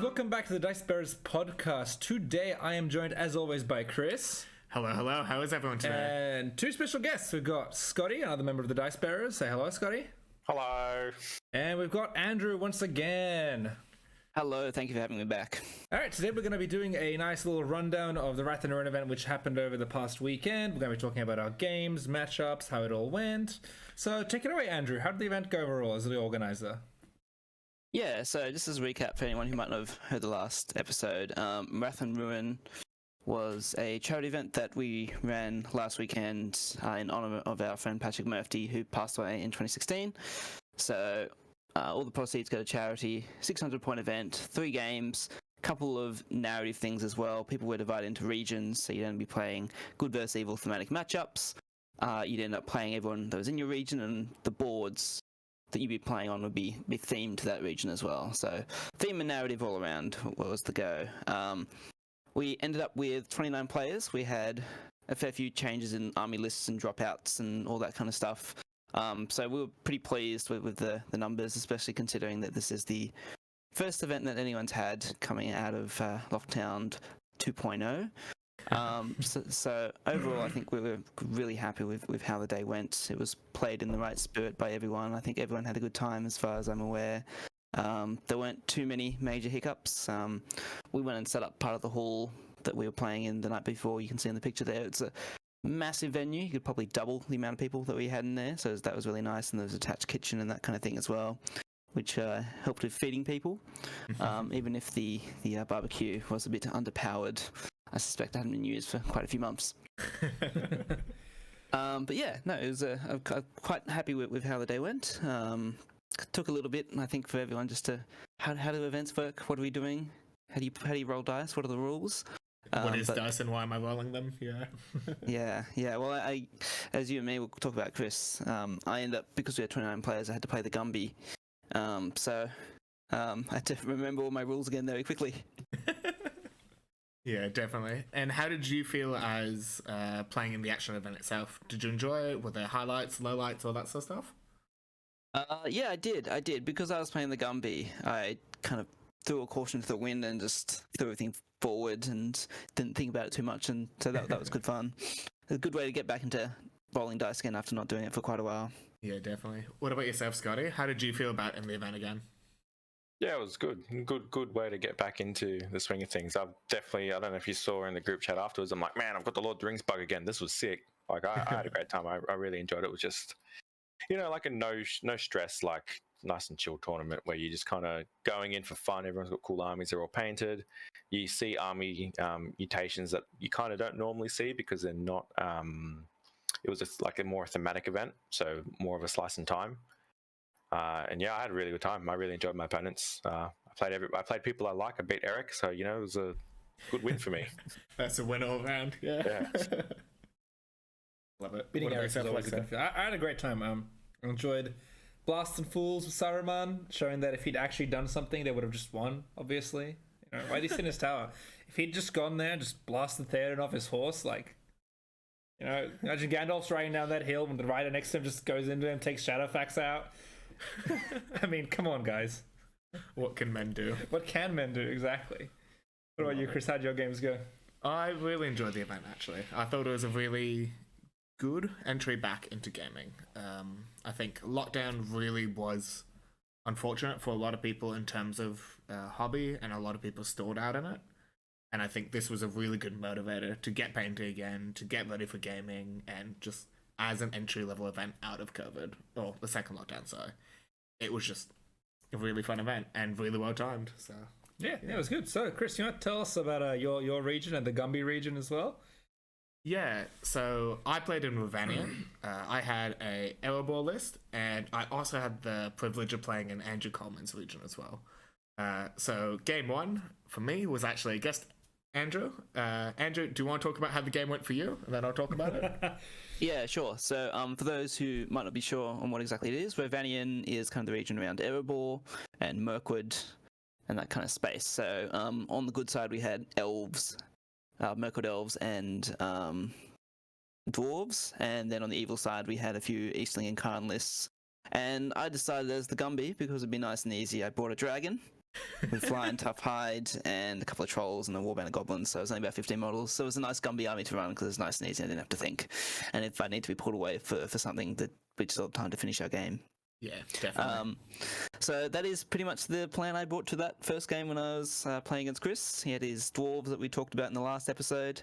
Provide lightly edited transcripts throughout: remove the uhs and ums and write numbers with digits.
welcome back to the Dicebearers podcast. Today I am joined as always by Chris. Hello. How is everyone today? And two special guests. We've got Scotty, another member of the Dicebearers. Say hello, Scotty. Hello. And we've got Andrew once again. Hello, thank you for having me back. Alright, today we're going to be doing a nice little rundown of the Wrath and Ruin event which happened over the past weekend. We're going to be talking about our games, matchups, how it all went. So take it away, Andrew. How did the event go overall as the organizer? Yeah, so just as a recap for anyone who might not have heard the last episode, Wrath and Ruin was a charity event that we ran last weekend in honour of our friend Patrick Murphy, who passed away in 2016. So all the proceeds go to charity, 600-point event, 3 games, couple of narrative things as well. People were divided into regions, so you'd only be playing good versus evil thematic matchups. You'd end up playing everyone that was in your region, and the boards that you'd be playing on would be themed to that region as well. So theme and narrative all around was the go. We ended up with 29 players. We had a fair few changes in army lists and dropouts and all that kind of stuff. So we were pretty pleased with the numbers, especially considering that this is the first event that anyone's had coming out of Lockdown 2.0. So overall, I think we were really happy with how the day went. It was played in the right spirit by everyone. I think everyone had a good time as far as I'm aware. There weren't too many major hiccups. We went and set up part of the hall that we were playing in the night before. You can see in the picture there. It's a massive venue. You could probably double the amount of people that we had in there. So that was really nice. And there was an attached kitchen and that kind of thing as well, which helped with feeding people. Even if the barbecue was a bit underpowered, I suspect it hadn't been used for quite a few months. But yeah, no, it was I'm quite happy with how the day went. Took a little bit, I think, for everyone just to how do events work? What are we doing? How do you roll dice? What are the rules? What is dice and why am I rolling them? Yeah. yeah. Well, I as you and me will talk about, Chris. I ended up, because we had 29 players, I had to play the Gumby. So I had to remember all my rules again very quickly. Yeah, definitely. And how did you feel as playing in the action event itself? Did you enjoy it? Were there highlights, lowlights, all that sort of stuff? Yeah, I did. Because I was playing the Gumby, I kind of threw a caution to the wind and just threw everything forward and didn't think about it too much, and so that was good fun. A good way to get back into rolling dice again after not doing it for quite a while. Yeah, definitely. What about yourself, Scotty? How did you feel about in the event again? Yeah, it was good. Good way to get back into the swing of things. I don't know if you saw in the group chat afterwards, I'm like, man, I've got the Lord of the Rings bug again. This was sick. Like, I had a great time. I really enjoyed it. It was just, like a no stress, like nice and chill tournament where you're just kind of going in for fun. Everyone's got cool armies. They're all painted. You see army mutations that you kind of don't normally see because they're not, it was just like a more thematic event. So more of a slice in time. And yeah, I had a really good time. I really enjoyed my opponents. I played people I like. I beat Eric, so it was a good win for me. That's a win all round. Yeah. Love it. Beating Eric is always a good feel. I had a great time. I enjoyed blasting fools with Saruman, showing that if he'd actually done something, they would have just won. Obviously, why did he sit in his tower? If he'd just gone there, and just blasted Theoden off his horse, like. Imagine Gandalf's riding down that hill when the rider next to him just goes into him, takes Shadowfax out. I mean, come on, guys. What can men do? What can men do, exactly? What about you, Chris? How'd your games go? I really enjoyed the event, actually. I thought it was a really good entry back into gaming. I think lockdown really was unfortunate for a lot of people in terms of hobby, and a lot of people stalled out in it. And I think this was a really good motivator to get painting again, to get ready for gaming, and just as an entry-level event out of COVID, or the second lockdown, sorry. It was just a really fun event and really well-timed, so... Yeah, it was good. So, Chris, you want to tell us about your region and the Gumby region as well? Yeah, so I played in Rhovanion. I had a Erebor list, and I also had the privilege of playing in Andrew Coleman's region as well. So, game 1, for me, was actually against Andrew. Andrew, do you want to talk about how the game went for you? And then I'll talk about it. Yeah, sure. So for those who might not be sure on what exactly it is, Rhovanion is kind of the region around Erebor and Mirkwood and that kind of space. So on the good side, we had elves, Mirkwood elves and dwarves. And then on the evil side, we had a few Eastling and Karn lists. And I decided as the Gumby, because it'd be nice and easy, I brought a dragon. with Flying Tough Hide and a couple of trolls and a warband of goblins. So it was only about 15 models. So it was a nice Gumby army to run because it's nice and easy. I didn't have to think. And if I need to be pulled away for something, that we just have time to finish our game. Yeah, definitely. So that is pretty much the plan I brought to that first game when I was playing against Chris. He had his dwarves that we talked about in the last episode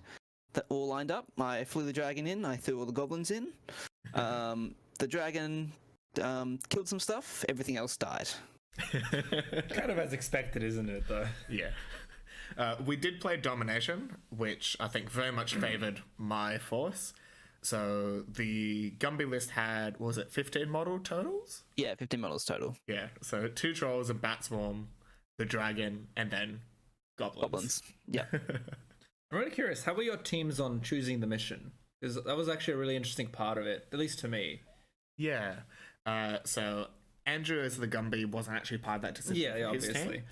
that all lined up. I flew the dragon in. I threw all the goblins in. The dragon killed some stuff. Everything else died. Kind of as expected, isn't it, though? Yeah. We did play Domination, which I think very much favoured my force. So the Gumby list had, what was it, 15 model totals? Yeah, 15 models total. Yeah, so 2 trolls, a bat swarm, the dragon, and then goblins. Yeah. I'm really curious, how were your teams on choosing the mission? Because that was actually a really interesting part of it, at least to me. Yeah. So Andrew as the Gumby wasn't actually part of that decision. Yeah, for his obviously.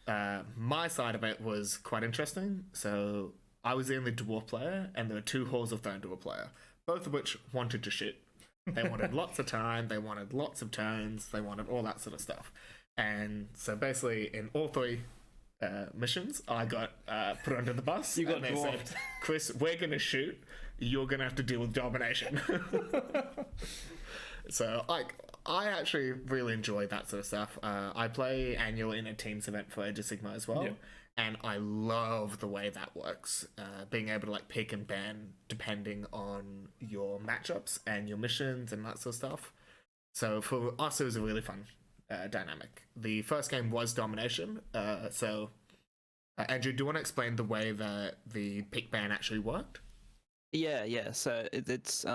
team. My side of it was quite interesting. So I was the only dwarf player, and there were 2 Halls of Thorndor player, both of which wanted to shit. They wanted lots of time, they wanted lots of turns, they wanted all that sort of stuff. And so basically, in all 3 missions, I got put under the bus. You got and they dwarfed. said, Chris, we're going to shoot. You're going to have to deal with domination. So, I actually really enjoy that sort of stuff. I play annually in a Teams event for Age of Sigma as well. Yeah. And I love the way that works. Being able to like pick and ban depending on your matchups and your missions and that sort of stuff. So for us, it was a really fun dynamic. The first game was Domination. So Andrew, do you want to explain the way that the pick ban actually worked? Yeah. So it's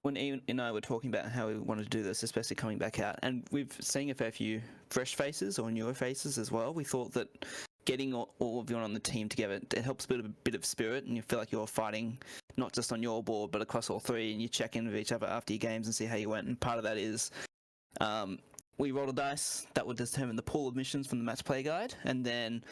when Ian and I were talking about how we wanted to do this, especially coming back out, and we've seen a fair few fresh faces or newer faces as well. We thought that getting all of you on the team together, it helps build a bit of spirit, and you feel like you're fighting not just on your board but across all 3, and you check in with each other after your games and see how you went. And part of that is we rolled a dice that would determine the pool of missions from the match play guide, and then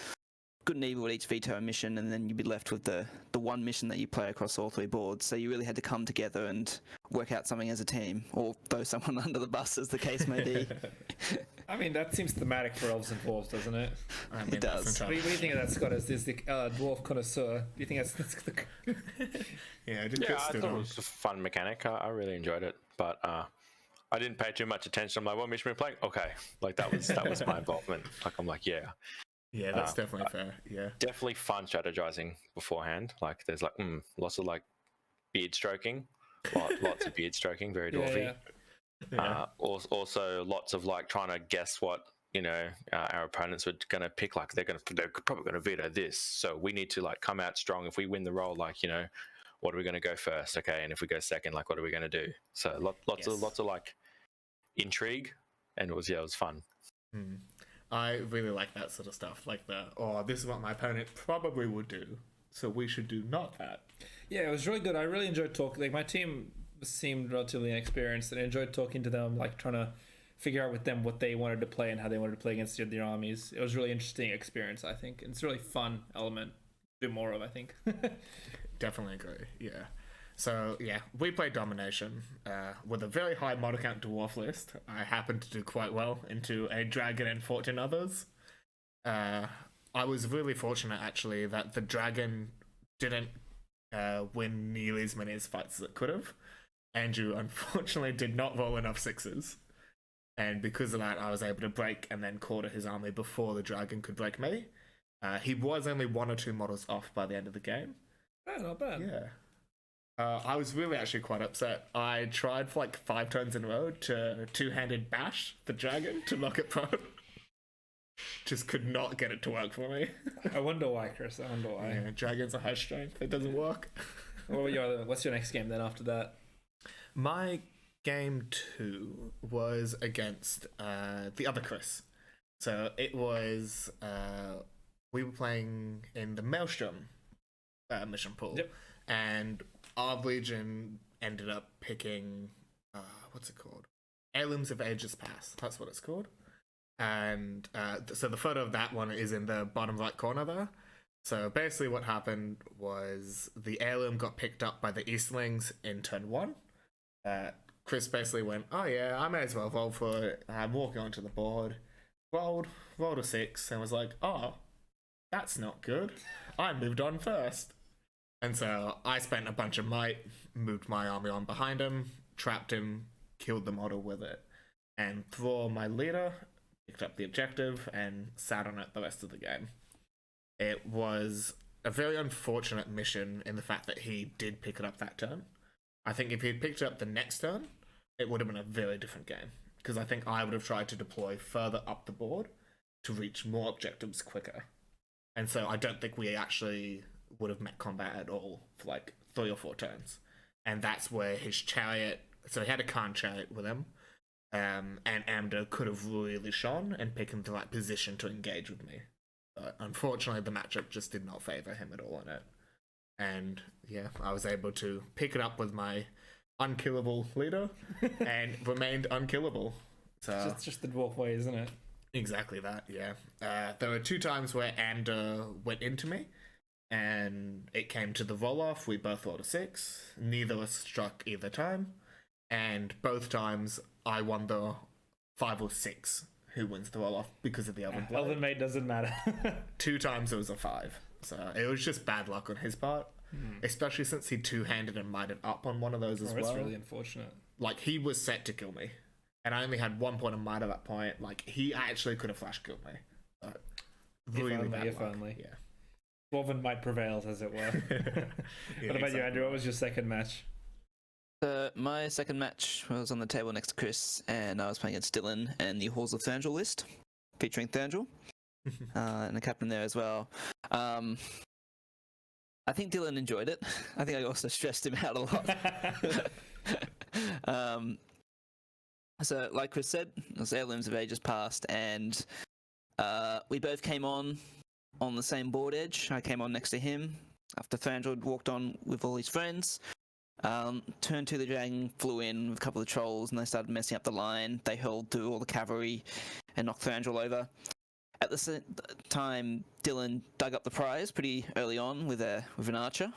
good and evil would each veto a mission, and then you'd be left with the one mission that you play across all 3 boards. So you really had to come together and work out something as a team, or throw someone under the bus, as the case may be. I mean, that seems thematic for Elves and Dwarves, doesn't it? I mean, It does. that's What do you think of that, Scott, as the dwarf connoisseur? Do you think that's the... Yeah, just Yeah, I stood thought it on. was a fun mechanic. I really enjoyed it, but I didn't pay too much attention. I'm like, what mission are we playing? Okay, like that was my involvement. Like I'm like, yeah, Yeah, that's definitely fair. Yeah. definitely fun strategizing beforehand. Like there's like lots of like beard stroking, lots of beard stroking, very dwarfy. Yeah. Also lots of like trying to guess what our opponents were going to pick. Like they're probably going to veto this, so we need to like come out strong. If we win the roll, like what are we going to go first? Okay, and if we go second, like what are we going to do? So lots of like intrigue, and it was fun. I really like that sort of stuff. Like this is what my opponent probably would do, so we should do not that. Yeah, it was really good. I really enjoyed talking. Like, my team seemed relatively inexperienced, and I enjoyed talking to them, like trying to figure out with them what they wanted to play and how they wanted to play against the other armies. It was a really interesting experience, I think. It's a really fun element to do more of, I think. Definitely agree. Yeah. So yeah, we played Domination with a very high model count dwarf list. I happened to do quite well into a dragon and 14 others. I was really fortunate actually that the dragon didn't win nearly as many fights as it could have. Andrew unfortunately did not roll enough 6s, and because of that, I was able to break and then quarter his army before the dragon could break me. He was only 1 or 2 models off by the end of the game. Oh, not bad. Yeah. I was really actually quite upset. I tried for like 5 turns in a row to 2-handed bash the dragon to knock it prone. Just could not get it to work for me. I wonder why, Chris. I wonder why. Yeah, dragons are high strength. It doesn't work. What's your next game then after that? My game 2 was against the other Chris. So it was we were playing in the Maelstrom mission pool. Yep. And our region ended up picking what's it called? Heirlooms of Ages Past. That's what it's called. And so the photo of that one is in the bottom right corner there. So basically what happened was the heirloom got picked up by the Eastlings in turn 1. Chris basically went, oh yeah, I may as well roll for it. I'm walking onto the board. rolled a 6 and was like, oh, that's not good. I moved on first. And so I spent a bunch of might, moved my army on behind him, trapped him, killed the model with it, and Thror, my leader, picked up the objective and sat on it the rest of the game. It was a very unfortunate mission in the fact that he did pick it up that turn. I think if he had picked it up the next turn, it would have been a very different game, because I think I would have tried to deploy further up the board to reach more objectives quicker. And so I don't think we actually would have met combat at all for like 3 or 4 turns. And that's where his chariot, so he had a Khan chariot with him, and Amder could have really shone and picked the right position to engage with me. But unfortunately, the matchup just did not favour him at all in it. And yeah, I was able to pick it up with my unkillable leader and remained unkillable. So It's just the dwarf way, isn't it? exactly that, yeah. There were 2 times where Amder went into me, and it came to the roll-off. We both rolled a 6. Neither of us struck either time. And both times, I won the 5 or 6 who wins the roll-off because of the Elven Blade. Elven Mate doesn't matter. 2 times it was a 5. So it was just bad luck on his part. Especially since he 2-handed and mighted up on one of those as well. That's really unfortunate. Like, he was set to kill me. And I only had 1 point of might at that point. Like, he actually could have flash killed me. But really only, bad if luck. only. Yeah. Dwarven Might prevails, as it were. Yeah, What about you, exactly. Andrew? What was your second match? My second match was on the table next to Chris, and I was playing against Dylan and the Halls of Thranduil list, featuring Thranduil, and a captain there as well. I think Dylan enjoyed it. I think I also stressed him out a lot. So, like Chris said, it was Heirlooms of Ages Past, and we both came on the same board edge. I came on next to him after Thranduil had walked on with all his friends. Turn 2, the dragon flew in with a couple of trolls, and they started messing up the line. They hurled through all the cavalry and knocked Thranduil over. At the same time, Dylan dug up the prize pretty early on with an archer,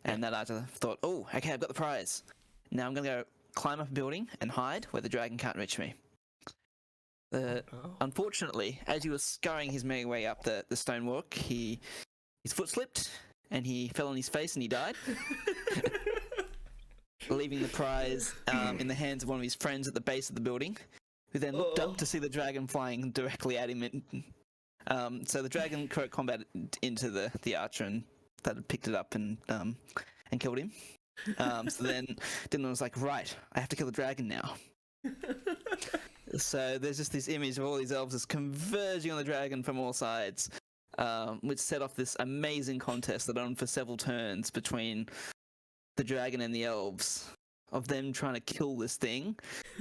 and that archer thought, "Oh, okay, I've got the prize. Now I'm going to go climb up a building and hide where the dragon can't reach me." Unfortunately, as he was scurrying his merry way up the stonework, his foot slipped, and he fell on his face and he died. Leaving the prize in the hands of one of his friends at the base of the building, who then looked up to see the dragon flying directly at him. So the dragon correct combat into the archer, and that had picked it up and killed him. So then Dylan was like, "Right, I have to kill the dragon now." So there's just this image of all these elves just converging on the dragon from all sides, which set off this amazing contest that went on for several turns between the dragon and the elves, of them trying to kill this thing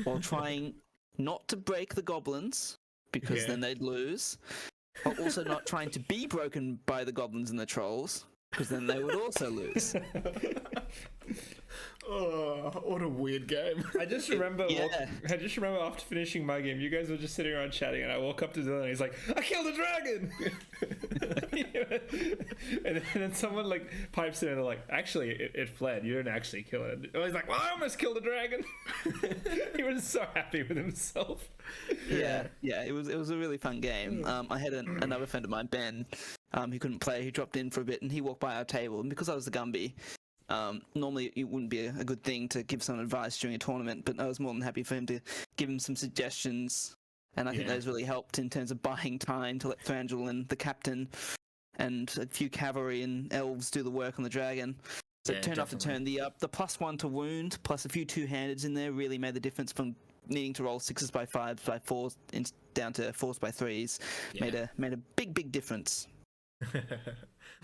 while trying not to break the goblins, because then they'd lose, but also not trying to be broken by the goblins and the trolls, because then they would also lose. Oh, what a weird game. I just remember Yeah. I just remember after finishing my game, you guys were just sitting around chatting, and I walk up to Dylan and he's like, "I killed a dragon!" and then someone like pipes in and they're like, "Actually, it fled. You didn't actually kill it." And he's like, "Well, I almost killed a dragon." He was so happy with himself. Yeah, it was a really fun game. I had another friend of mine, Ben, who couldn't play, who dropped in for a bit, and he walked by our table, and because I was the Gumby, normally it wouldn't be a good thing to give someone advice during a tournament, but I was more than happy for him to give him some suggestions, and I think those really helped in terms of buying time to let Thranduil and the captain and a few cavalry and elves do the work on the dragon. So turn after turn, the +1 to wound, plus a few 2-handeds in there really made the difference from needing to roll 6s by 5s by 4s down to 4s by 3s. Made a big difference.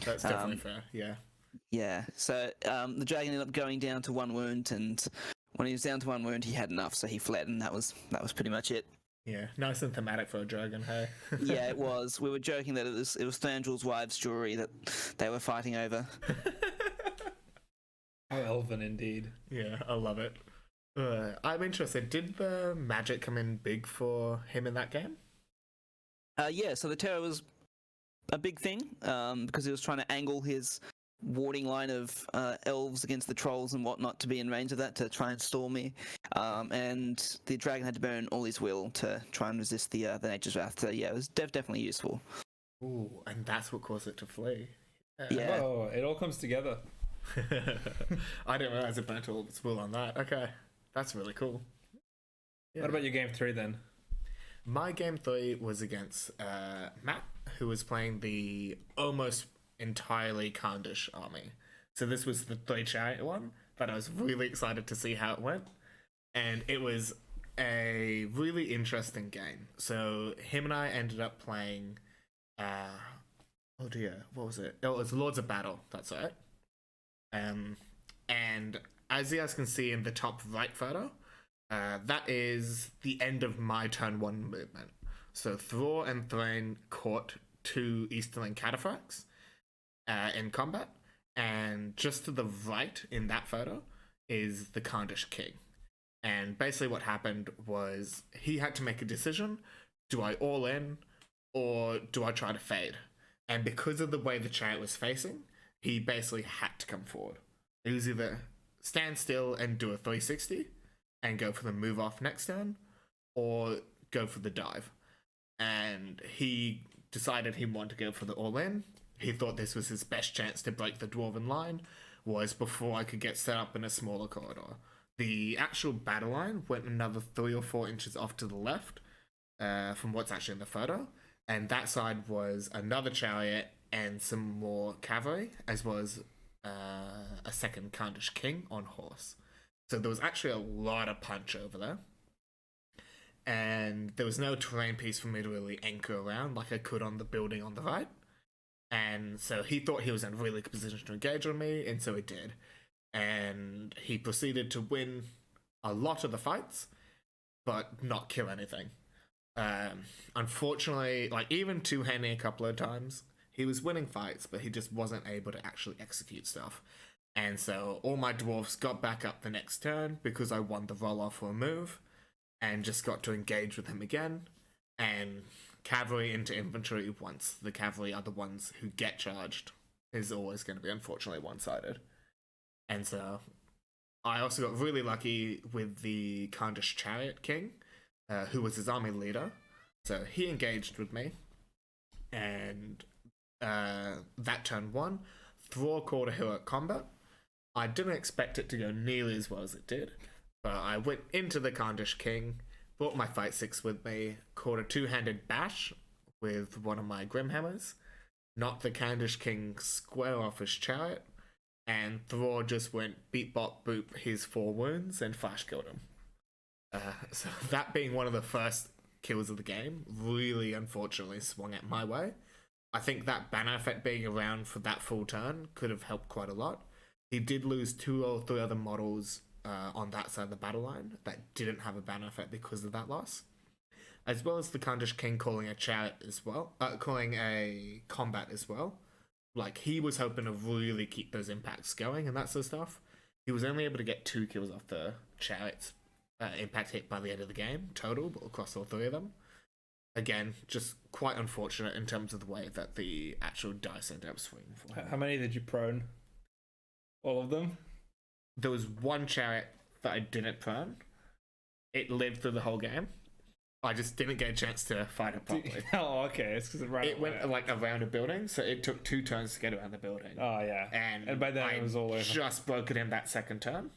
That's definitely fair, yeah. Yeah, so the dragon ended up going down to 1 wound, and when he was down to 1 wound, he had enough, so he fled, and that was pretty much it. Yeah, nice and thematic for a dragon, hey? Yeah, it was. We were joking that it was Thranduil's wives' jewelry that they were fighting over. How elven indeed. Yeah, I love it. I'm interested, did the magic come in big for him in that game? Yeah, so the terror was a big thing, because he was trying to angle his warding line of elves against the trolls and whatnot to be in range of that to try and stall me. And the dragon had to burn all his will to try and resist the nature's wrath. So yeah, it was definitely useful. Ooh, and that's what caused it to flee. Yeah. Oh, it all comes together. I didn't realize it burnt all its will on that. Okay, that's really cool. Yeah. What about your game 3 then? My game 3 was against Matt, who was playing the almost entirely Khandish army. So this was the 3 chariot one, but I was really excited to see how it went. And it was a really interesting game. So him and I ended up playing... oh dear, what was it? Oh, it was Lords of Battle, that's right. And as you guys can see in the top right photo, that is the end of my turn 1 movement. So Thror and Thrain caught 2 Easterling cataphracts in combat, and just to the right in that photo is the Khandish king. And basically what happened was he had to make a decision. Do I all in, or do I try to fade? And because of the way the chariot was facing, he basically had to come forward. It was either stand still and do a 360 and go for the move off next turn, or go for the dive. And he decided he wanted to go for the all-in. He thought this was his best chance to break the dwarven line, was before I could get set up in a smaller corridor. The actual battle line went another 3 or 4 inches off to the left from what's actually in the photo, and that side was another chariot and some more cavalry, as well as a second Khandish king on horse. So there was actually a lot of punch over there. And there was no terrain piece for me to really anchor around like I could on the building on the right. And so he thought he was in a really good position to engage on me, and so he did. And he proceeded to win a lot of the fights, but not kill anything. Unfortunately, like even two-handing a couple of times, he was winning fights, but he just wasn't able to actually execute stuff. And so all my dwarves got back up the next turn because I won the roll-off for a move, and just got to engage with him again. And cavalry into infantry, once the cavalry are the ones who get charged, is always going to be unfortunately one-sided. And so I also got really lucky with the Khandish Chariot King, who was his army leader. So he engaged with me, and that turn 1, Thror called a heroic combat. I didn't expect it to go nearly as well as it did, but I went into the Khandish King, brought my Fight 6 with me, caught a 2-handed bash with one of my Grimhammers, knocked the Khandish King square off his chariot, and Thror just went beat bop boop his 4 wounds and flash killed him. So that being one of the first kills of the game really unfortunately swung at my way. I think that banner effect being around for that full turn could have helped quite a lot. He did lose 2 or 3 other models on that side of the battle line that didn't have a banner effect because of that loss, as well as the Khandish King calling a chariot as well, calling a combat as well. Like, he was hoping to really keep those impacts going and that sort of stuff. He was only able to get 2 kills off the chariot's impact hit by the end of the game total, but across all 3 of them. Again, just quite unfortunate in terms of the way that the actual dice ended up swinging for him. How many did you prone? All of them? There was 1 chariot that I didn't prone. It lived through the whole game. I just didn't get a chance to fight it properly. Oh, okay. It's because it went like around a building, so it took 2 turns to get around the building. Oh, yeah. And by then it was all over. Just broke it in that second turn.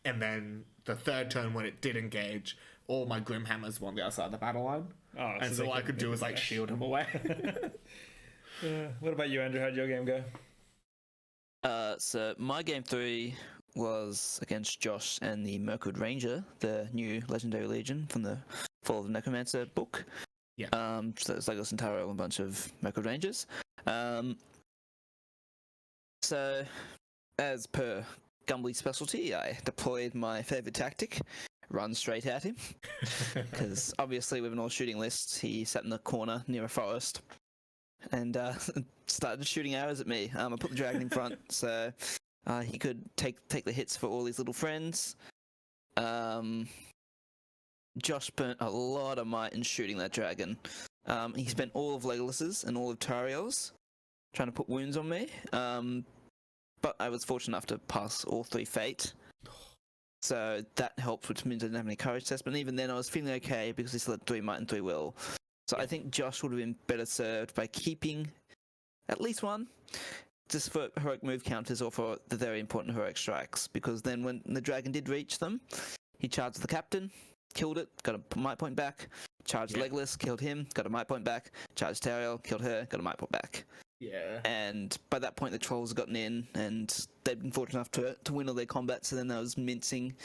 And then the third turn, when it did engage, all my Grimhammers were on the other side of the battle line. Oh, and so all I could do was like shield him away. Yeah. What about you, Andrew? How'd your game go? So my game 3 was against Josh and the Mirkwood Ranger, the new Legendary Legion from the Fall of the Necromancer book. Yeah. So it's like a Centauro and a bunch of Mirkwood Rangers. So, as per Gumbly's specialty, I deployed my favourite tactic, run straight at him. Because obviously with an all-shooting list, he sat in the corner near a forest and started shooting arrows at me. I put the dragon in front so he could take the hits for all his little friends. Josh burnt a lot of might in shooting that dragon. He spent all of Legolas's and all of Tariel's trying to put wounds on me. but I was fortunate enough to pass all 3 fate. So that helped, which means I didn't have any courage tests. But even then, I was feeling okay because I still had 3 might and 3 will. So I think Josh would have been better served by keeping at least 1, just for heroic move counters or for the very important heroic strikes. Because then when the dragon did reach them, he charged the captain, killed it, got a might point back. Charged Legolas, killed him, got a might point back. Charged Tariel, killed her, got a might point back. Yeah. And by that point, the trolls had gotten in, and they'd been fortunate enough to win all their combat. So then there was mincing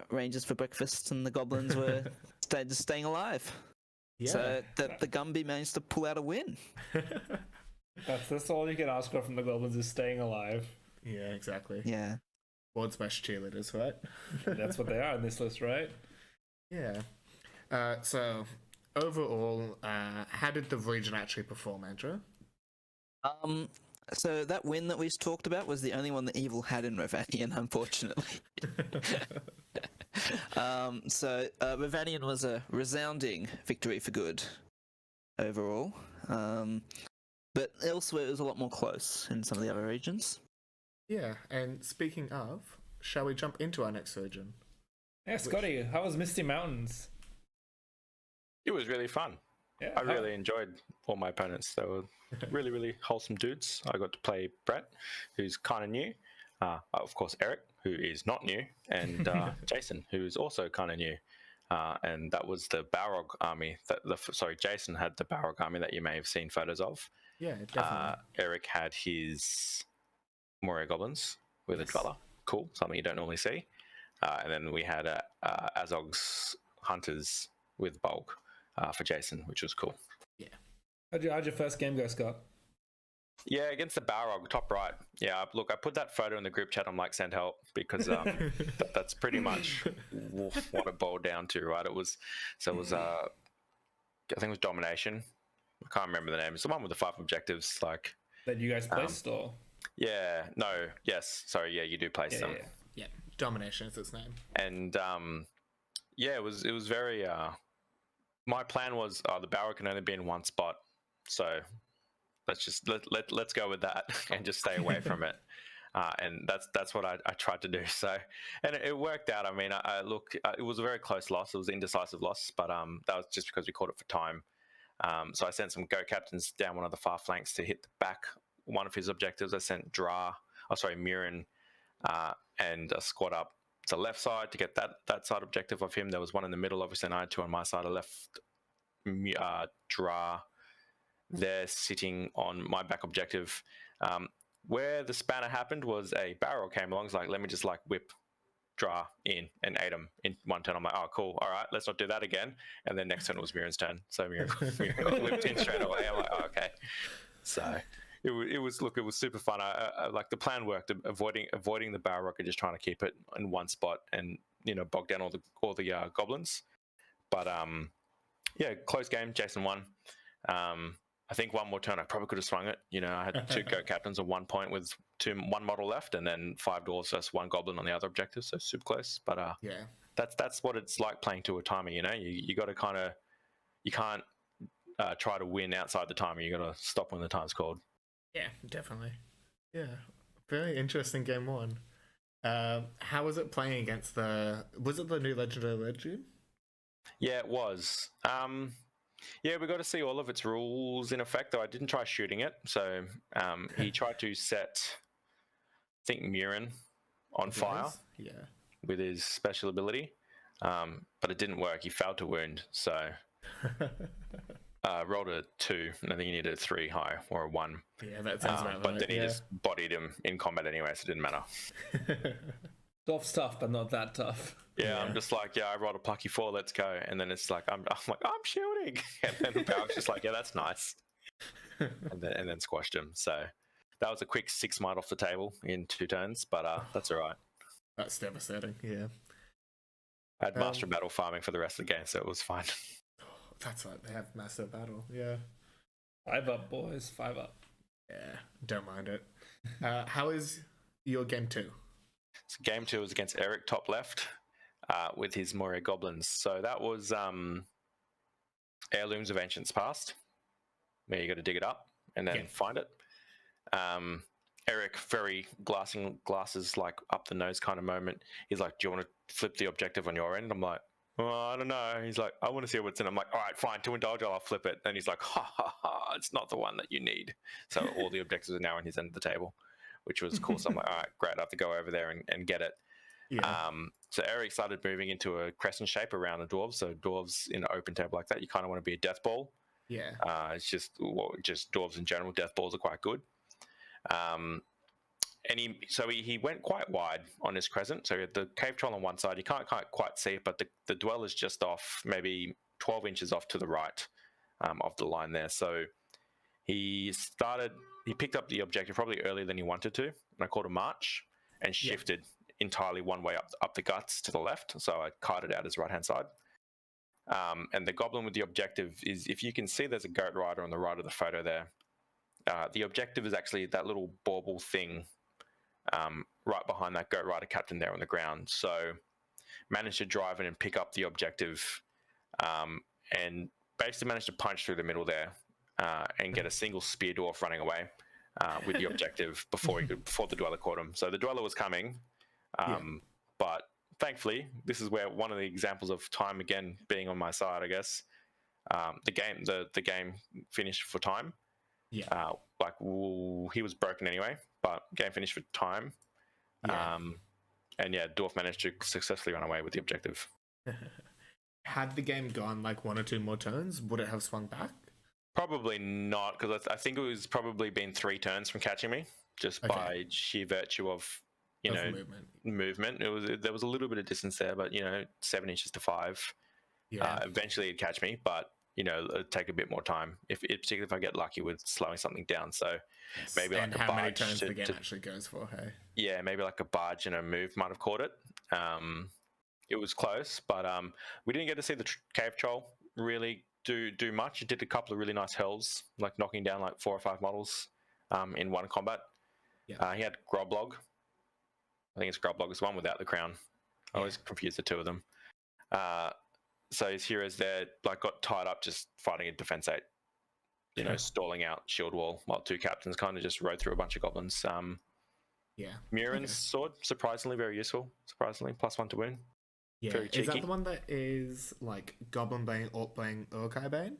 rangers for breakfast, and the goblins were just staying alive. Yeah. So the Gumby managed to pull out a win. That's all you can ask for from the goblins is staying alive. Yeah, exactly. Yeah. World's best cheerleaders, right? That's what they are on this list, right? Yeah. So overall, how did the region actually perform, Andrew? So that win that we talked about was the only one that Evil had in Rhovanion, unfortunately. So Rhovanion was a resounding victory for good overall. But elsewhere it was a lot more close in some of the other regions. Yeah, and speaking of, shall we jump into our next region? Yeah, Scotty, how was Misty Mountains? It was really fun. Yeah, I really enjoyed all my opponents. They were really, really wholesome dudes. I got to play Brett, who's kind of new. Of course, Eric, who is not new, and Jason, who is also kind of new. And that was the Balrog army. Jason had the Balrog army that you may have seen photos of. Yeah, definitely. Eric had his Moria Goblins with a Dweller. Cool, something you don't normally see. And then we had Azog's Hunters with Bulk for Jason, which was cool. Yeah. How'd your first game go, Scott? Yeah, against the Balrog, top right. Yeah, look, I put that photo in the group chat. I'm like, send help, because that's pretty much what it boiled down to, right? I think it was Domination. I can't remember the name. It's the one with the 5 objectives, like That you guys placed, or? Yeah, no, yes, sorry, yeah, you do place them. Yeah, Domination is its name. And yeah, it was very. My plan was the Balrog can only be in one spot, so let's go with that and just stay away from it. And that's what I tried to do. So, and it worked out. I mean, it was a very close loss. It was an indecisive loss, but that was just because we caught it for time. So I sent some go captains down one of the far flanks to hit the back one of his objectives. I sent Murin, and a squad up to the left side to get that side objective of him. There was one in the middle, obviously, and I had 2 on my side. I left Dra there sitting on my back objective. Where the spanner happened was a barrel came along. It's like, let me just whip Dra in and ate him in one turn. I'm like, oh, cool. All right, let's not do that again. And then next turn was Miran's turn. So Miran whipped in straight away. I'm like, oh, okay. So it was super fun. I like the plan worked, avoiding the barrel rocket, just trying to keep it in one spot and bog down all the goblins. But yeah, close game. Jason won. I think one more turn I probably could have swung it. I had 2 go captains at 1 point with 1 model left, and then 5 dwarves versus 1 goblin on the other objective. So super close. But yeah, that's what it's like playing to a timer. You got to you can't try to win outside the timer. You got to stop when the time's called. Yeah, definitely. Yeah, very interesting game 1. How was it playing against was it the new Legendary Legion? Yeah, it was. Yeah, we got to see all of its rules in effect, though I didn't try shooting it. So he tried to set, I think, Murin on fire with his special ability, but it didn't work. He failed to wound, so rolled a 2, and I think he needed a 3 high or a 1. Yeah, that sounds about right. But then he just bodied him in combat anyway, so it didn't matter. Dwarf's tough, but not that tough. Yeah, I'm just like, I rolled a plucky 4, let's go. And then it's like, I'm like, I'm shooting. And then the Balrog's just like, yeah, that's nice. and then squashed him. So that was a quick 6 might off the table in 2 turns, but that's all right. That's devastating, yeah. I had Master Battle farming for the rest of the game, so it was fine. That's right, they have Master Battle, yeah. 5 up, boys, 5 up. Yeah, don't mind it. How is your game 2? So game 2 was against Eric, top left. With his Moria Goblins. So that was Heirlooms of Ancients Past, where you got to dig it up and then find it. Eric, very glasses like up the nose kind of moment. He's like, "Do you want to flip the objective on your end?" I'm like, "Oh, I don't know." He's like, "I want to see what's in." I'm like, "All right, fine. To indulge, I'll flip it." And he's like, "Ha ha ha! It's not the one that you need." So all the objectives are now on his end of the table, which was cool. So I'm like, "All right, great. I have to go over there and get it." Yeah. So Eric started moving into a crescent shape around the dwarves. So dwarves in an open table like that, you kind of want to be a death ball. Yeah. It's just dwarves in general. Death balls are quite good. And he went quite wide on his crescent. So he had the cave troll on one side. You can't quite see it, but the dweller's just off, maybe 12 inches off to the right of the line there. So he picked up the objective probably earlier than he wanted to, and I called a march and shifted entirely one way up the guts to the left. So I kited out his right-hand side. And the goblin with the objective is, if you can see, there's a goat rider on the right of the photo there. The objective is actually that little bauble thing right behind that goat rider captain there on the ground. So managed to drive in and pick up the objective and basically managed to punch through the middle there and get a single spear dwarf running away with the objective before the dweller caught him. So the dweller was coming, but thankfully, this is where one of the examples of time again being on my side, I guess. The game finished for time. Yeah. He was broken anyway, but game finished for time. Yeah. And dwarf managed to successfully run away with the objective. Had the game gone like one or two more turns, would it have swung back? Probably not, because I think it was probably been 3 turns from catching me, just by sheer virtue of movement. There was a little bit of distance there, but 7 inches to 5. Yeah. Eventually it'd catch me, but it'd take a bit more time, particularly if I get lucky with slowing something down. So maybe and like a how many barge turns the game actually goes for? Hey. Yeah, maybe like a barge and a move might have caught it. It was close, but we didn't get to see the cave troll really do much. It did a couple of really nice hells, like knocking down like 4 or 5 models in one combat. Yeah. He had Groblog. I think it's Groblog. It's the one without the crown. I always confuse the two of them. So his heroes there got tied up just fighting a defense 8, stalling out shield wall, while 2 captains kind of just rode through a bunch of goblins. Murin's sword, surprisingly very useful. Surprisingly, +1 to win. Yeah, very cheeky. Is that the one that is like Goblin Bane, Orc Bane, Urkai Bane?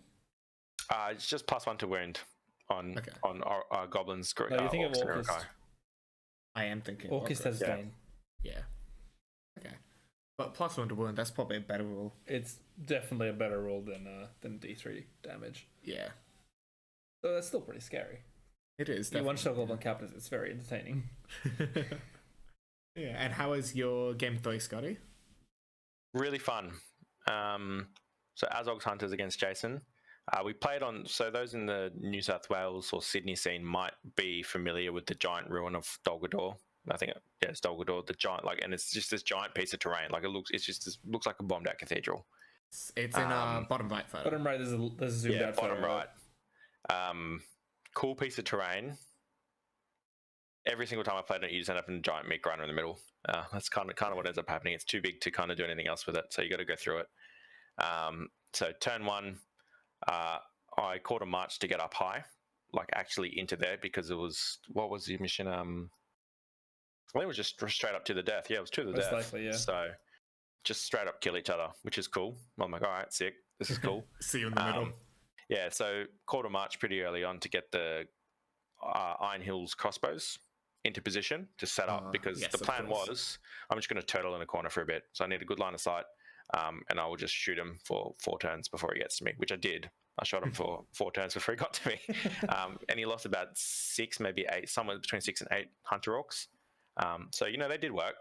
It's just +1 to wound on our goblins. No, you think of Orcust? I am thinking Orcust has Bane. Yeah. Okay. But +1 to wound, that's probably a better rule. It's definitely a better rule than D3 damage. Yeah. So that's still pretty scary. It is. You one-shot goblin captains, it's very entertaining. Yeah, and how is your game 3, Scotty? Really fun. So Azog's Hunters against Jason. We played on, so those in the New South Wales or Sydney scene might be familiar with the giant ruin of Dol Guldur. I think it's Dol Guldur, the giant, and it's just this giant piece of terrain. It looks like a bombed out cathedral. It's in bottom right photo. Bottom right, there's a zoomed out photo. Bottom right. Cool piece of terrain. Every single time I played it, you just end up in a giant meat grinder in the middle. That's kind of what ends up happening. It's too big to kind of do anything else with it, so you got to go through it. So turn 1, I caught a march to get up high, actually into there, because it was, what was the mission? I think it was just straight up to the death. Yeah, it was to the death. Likely, yeah. So just straight up kill each other, which is cool. I'm like, all right, sick. This is cool. See you in the middle. Yeah, so caught a march pretty early on to get the Iron Hills crossbows into position to set up, because the plan was I'm just going to turtle in a corner for a bit. So I need a good line of sight, and I will just shoot him for 4 turns before he gets to me, which I did. I shot him for 4 turns before he got to me. And he lost about 6, maybe 8, somewhere between 6 and 8 hunter orcs. So, they did work.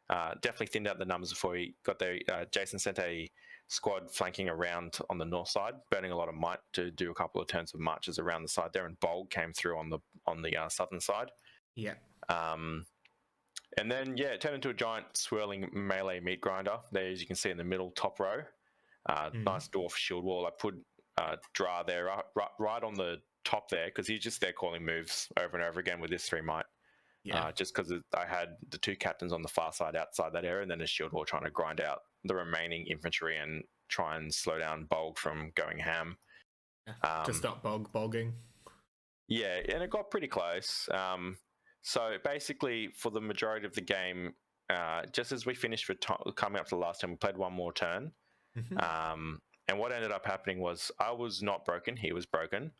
Definitely thinned out the numbers before he got there. Jason sent a squad flanking around on the north side, burning a lot of might to do a couple of turns of marches around the side there, and Bold came through on the southern side. Yeah. And then it turned into a giant swirling melee meat grinder there, as you can see in the middle top row. Nice dwarf shield wall. I put Dra there right on the top there, because he's just there calling moves over and over again with this 3 might. Just because I had the 2 captains on the far side outside that area, and then a shield wall trying to grind out the remaining infantry and try and slow down Bolg from going ham. To stop bogging. Yeah, and it got pretty close. So basically, for the majority of the game, just as we finished coming up to the last turn, we played one more turn. And what ended up happening was I was not broken; he was broken.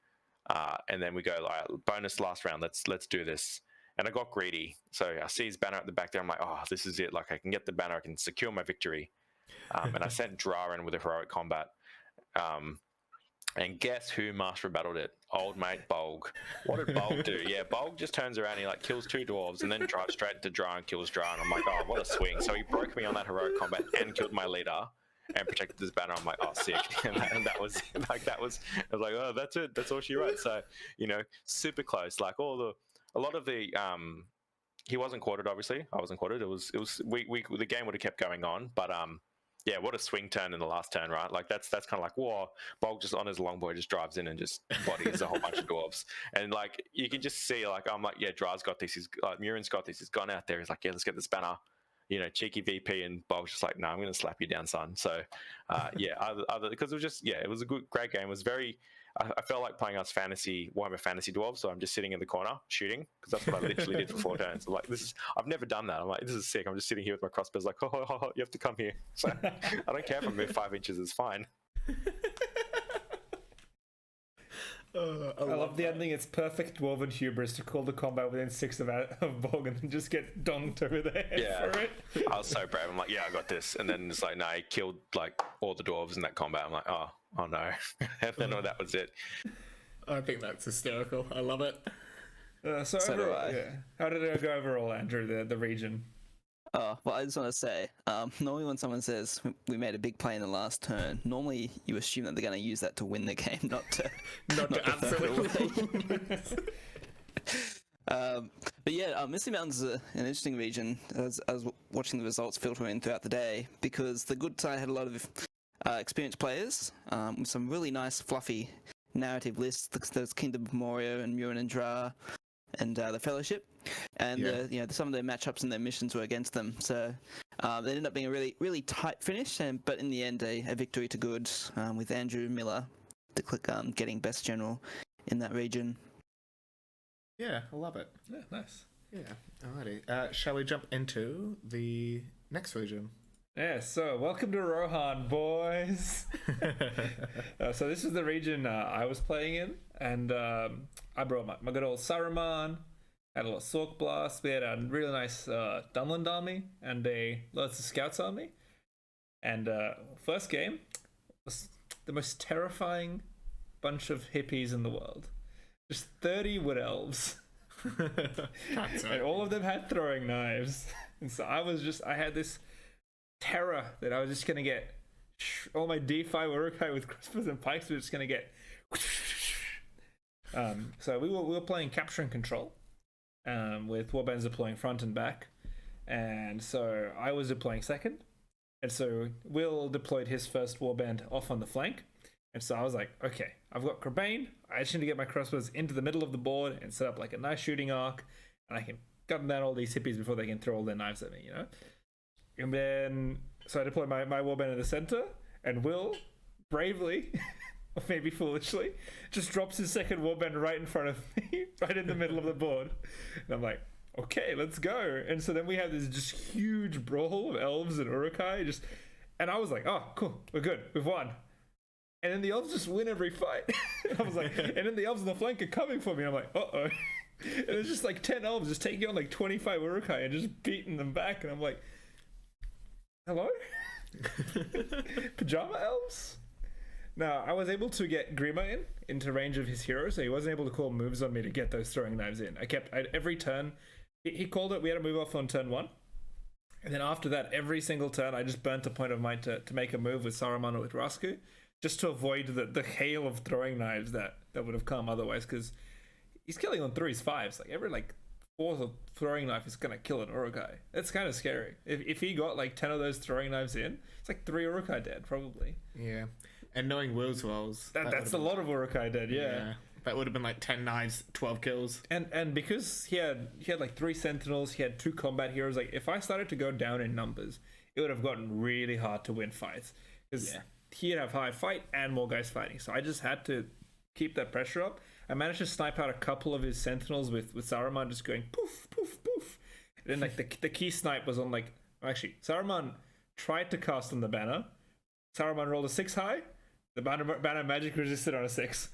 And then we go like bonus last round. Let's do this. And I got greedy, so I see his banner at the back there. I'm like, oh, this is it. Like I can get the banner, I can secure my victory. And I sent Dra in with a heroic combat. And guess who master battled it? Old mate Bolg. What did Bolg do? Yeah, Bolg just turns around, he like kills 2 dwarves, and then drives straight to Dra and kills Dra. And I'm like, oh, what a swing! So he broke me on that heroic combat and killed my leader and protected this banner. I'm like, oh, sick. And that was like, I was like, oh, that's it. That's all she wrote. So, super close. Like a lot of the, he wasn't quartered, obviously. I wasn't quartered. The game would have kept going on, but, yeah, what a swing turn in the last turn, right? Like that's kind of like, whoa, Bolg just on his longboy just drives in and just bodies a whole bunch of dwarves. And like, you can just see, like, I'm like, yeah, Dra's got this. He's Murin's got this. He's gone out there. He's like, yeah, let's get this banner. Cheeky VP, and Bolg's just like, no, I'm going to slap you down, son. So, yeah, because it was just, yeah, it was a great game. It was very, I felt like playing us Warhammer Fantasy Dwarves, so I'm just sitting in the corner shooting, because that's what I literally did for 4 turns. I'm like, I've never done that. I'm like, this is sick. I'm just sitting here with my crossbows, like, oh, you have to come here. So I don't care if I move 5 inches, it's fine. I love the ending. It's perfect dwarven hubris to call the combat within 6 of Bolg and then just get donked over the head for it. I was so brave. I'm like, yeah, I got this. And then it's like, no, he killed like all the dwarves in that combat. I'm like, oh no. And then that was it. I think that's hysterical. I love it. So overall, how did it go overall, Andrew, the region? Oh, well, I just want to say, normally when someone says we made a big play in the last turn, normally you assume that they're going to use that to win the game, not to absolutely. But yeah, Misty Mountains is an interesting region. As I was watching the results filter in throughout the day, because the good side had a lot of experienced players with some really nice, fluffy narrative lists. There's Kingdom of Moria and Murin and Dra and the Fellowship. And some of their matchups and their missions were against them, so they ended up being a really, really tight finish. But in the end, a victory to good, with Andrew Miller getting best general in that region. Yeah, I love it. Yeah, nice. Yeah, alrighty. Shall we jump into the next region? Yeah, so welcome to Rohan, boys. So this is the region I was playing in, and I brought my good old Saruman. Had a lot of Sork Blast. We had a really nice Dunland army and lots of Scouts army. And first game was the most terrifying bunch of hippies in the world. Just 30 wood elves. And all of them had throwing knives. And so I had this terror that I was just going to get all my D5 Urukai with crossbows and pikes were just going to get. So we were playing Capture and Control. With warbands deploying front and back, and so I was deploying second, and so Will deployed his first warband off on the flank, and so I was like, okay, I've got Corbane, I just need to get my crossbows into the middle of the board and set up like a nice shooting arc, and I can gun down all these hippies before they can throw all their knives at me, And then so I deployed my warband in the center, and Will bravely or maybe foolishly, just drops his second warband right in front of me, right in the middle of the board. And I'm like, okay, let's go. And so then we have this just huge brawl of elves and Urukai, and I was like, oh, cool, we're good, we've won. And then the elves just win every fight. I was like, and then the elves on the flank are coming for me. And I'm like, uh-oh. And there's just like 10 elves just taking on like 25 Urukai and just beating them back. And I'm like, hello? Pajama elves? Now, I was able to get Grima into range of his hero, so he wasn't able to call moves on me to get those throwing knives in. Every turn, he called it, we had a move off on turn 1. And then after that, every single turn, I just burnt a point of mine to make a move with Saruman or with Rasku, just to avoid the hail of throwing knives that would have come otherwise, because he's killing on 3s, 5s. Like, every, 4th throwing knife is going to kill an Urukai. That's kind of scary. If he got, 10 of those throwing knives in, it's 3 Urukai dead, probably. Yeah. And knowing Will's rolls, that's a lot of Urukai dead, yeah. That would have been 10 knives, 12 kills. And because he had 3 sentinels, he had 2 combat heroes, if I started to go down in numbers, it would have gotten really hard to win fights. Because he'd have high fight and more guys fighting. So I just had to keep that pressure up. I managed to snipe out a couple of his sentinels with Saruman just going poof, poof, poof. And then like the key snipe was on like, actually, Saruman tried to cast on the banner. Saruman rolled a 6 high. The banner magic resisted on a 6.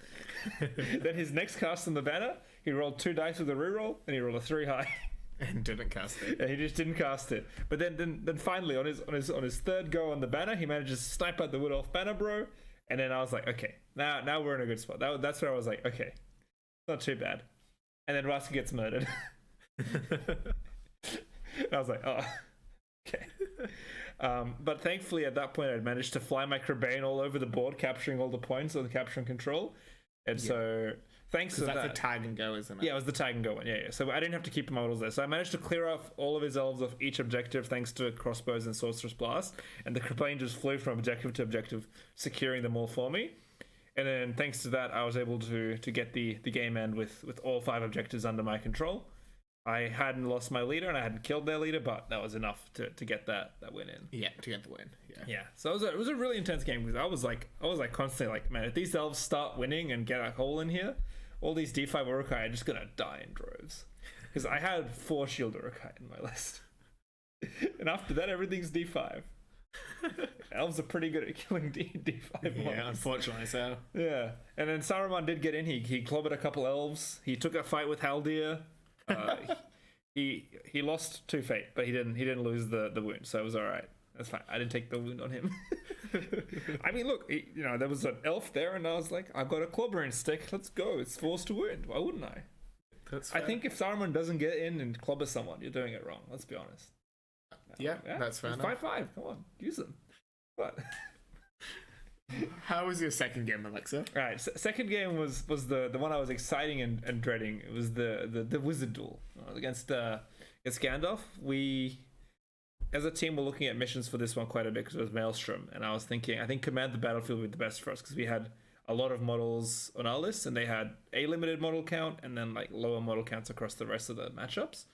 Then his next cast on the banner, he rolled 2 dice with a reroll, and he rolled a 3 high. And didn't cast it. Yeah, he just didn't cast it. But then finally on his third go on the banner, he managed to snipe out the Wood Elf banner bro. And then I was like, okay, now we're in a good spot. That's where I was like, okay, not too bad. And then Raska gets murdered. I was like, oh, okay. But thankfully at that point I'd managed to fly my Crabane all over the board, capturing all the points on the capture and control. And so thanks to That's that, a tag and go, isn't it? yeah, it was the tag and go one. Yeah. So I didn't have to keep my models there. So I managed to clear off all of his elves off each objective thanks to crossbows and sorcerer's blast. And the Crabane just flew from objective to objective, securing them all for me. And then thanks to that, I was able to get the game end with all 5 objectives under my control. I hadn't lost my leader and I hadn't killed their leader, but that was enough to get that win in. Yeah, to get the win. Yeah. So it was a really intense game because I was like constantly like, man, if these elves start winning and get a hole in here, all these D5 Urukai are just gonna die in droves. Because I had 4 shield Urukai in my list. And after that everything's D5. Elves are pretty good at killing D5 Yeah, mobs. unfortunately so. Yeah. And then Saruman did get in, he clobbered a couple elves, he took a fight with Haldir. He lost 2 fate, but he didn't lose the wound, so it was all right. That's fine. I didn't take the wound on him. I mean, look, there was an elf there, and I was like, I've got a clobbering stick. Let's go. It's forced to wound. Why wouldn't I? That's I think if Saruman doesn't get in and clobber someone, you're doing it wrong. Let's be honest. Yeah, that's fair enough. 5-5. Come on, use them. What? How was your second game, Aleksa? All right, second game was the one I was exciting and dreading. It was the wizard duel against Gandalf. We, as a team, were looking at missions for this one quite a bit because it was Maelstrom, and I was thinking, I think Command the Battlefield would be the best for us because we had a lot of models on our list, and they had a limited model count and then like lower model counts across the rest of the matchups.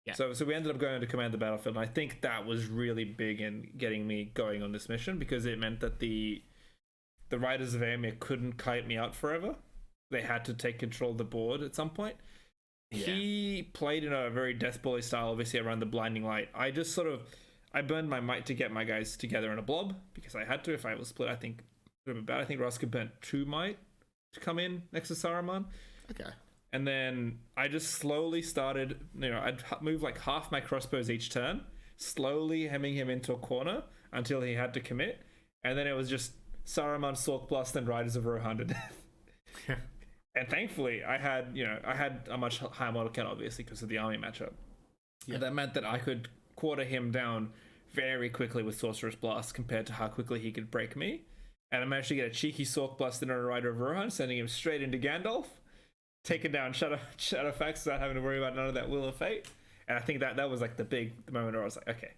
Yeah. So we ended up going to Command the Battlefield, and I think that was really big in getting me going on this mission because it meant that the Riders of Aemir couldn't kite me out forever. They had to take control of the board at some point. Yeah. He played in a very Death Bully style, obviously around the Blinding Light. I just I burned my might to get my guys together in a blob because I had to. If I was split, I think Raska burnt 2 might to come in next to Saruman. Okay. And then I just slowly started, I'd move like half my crossbows each turn, slowly hemming him into a corner until he had to commit. And then it was just Saruman, Sork Blast, and Riders of Rohan to death. And thankfully, I had a much higher model count, obviously, because of the army matchup. Yeah. And that meant that I could quarter him down very quickly with Sorcerer's Blast compared to how quickly he could break me. And I managed to get a cheeky Sork Blast in on a Rider of Rohan, sending him straight into Gandalf, taking down Shadowfax without having to worry about none of that Will of Fate. And I think that was like the moment where I was like, okay,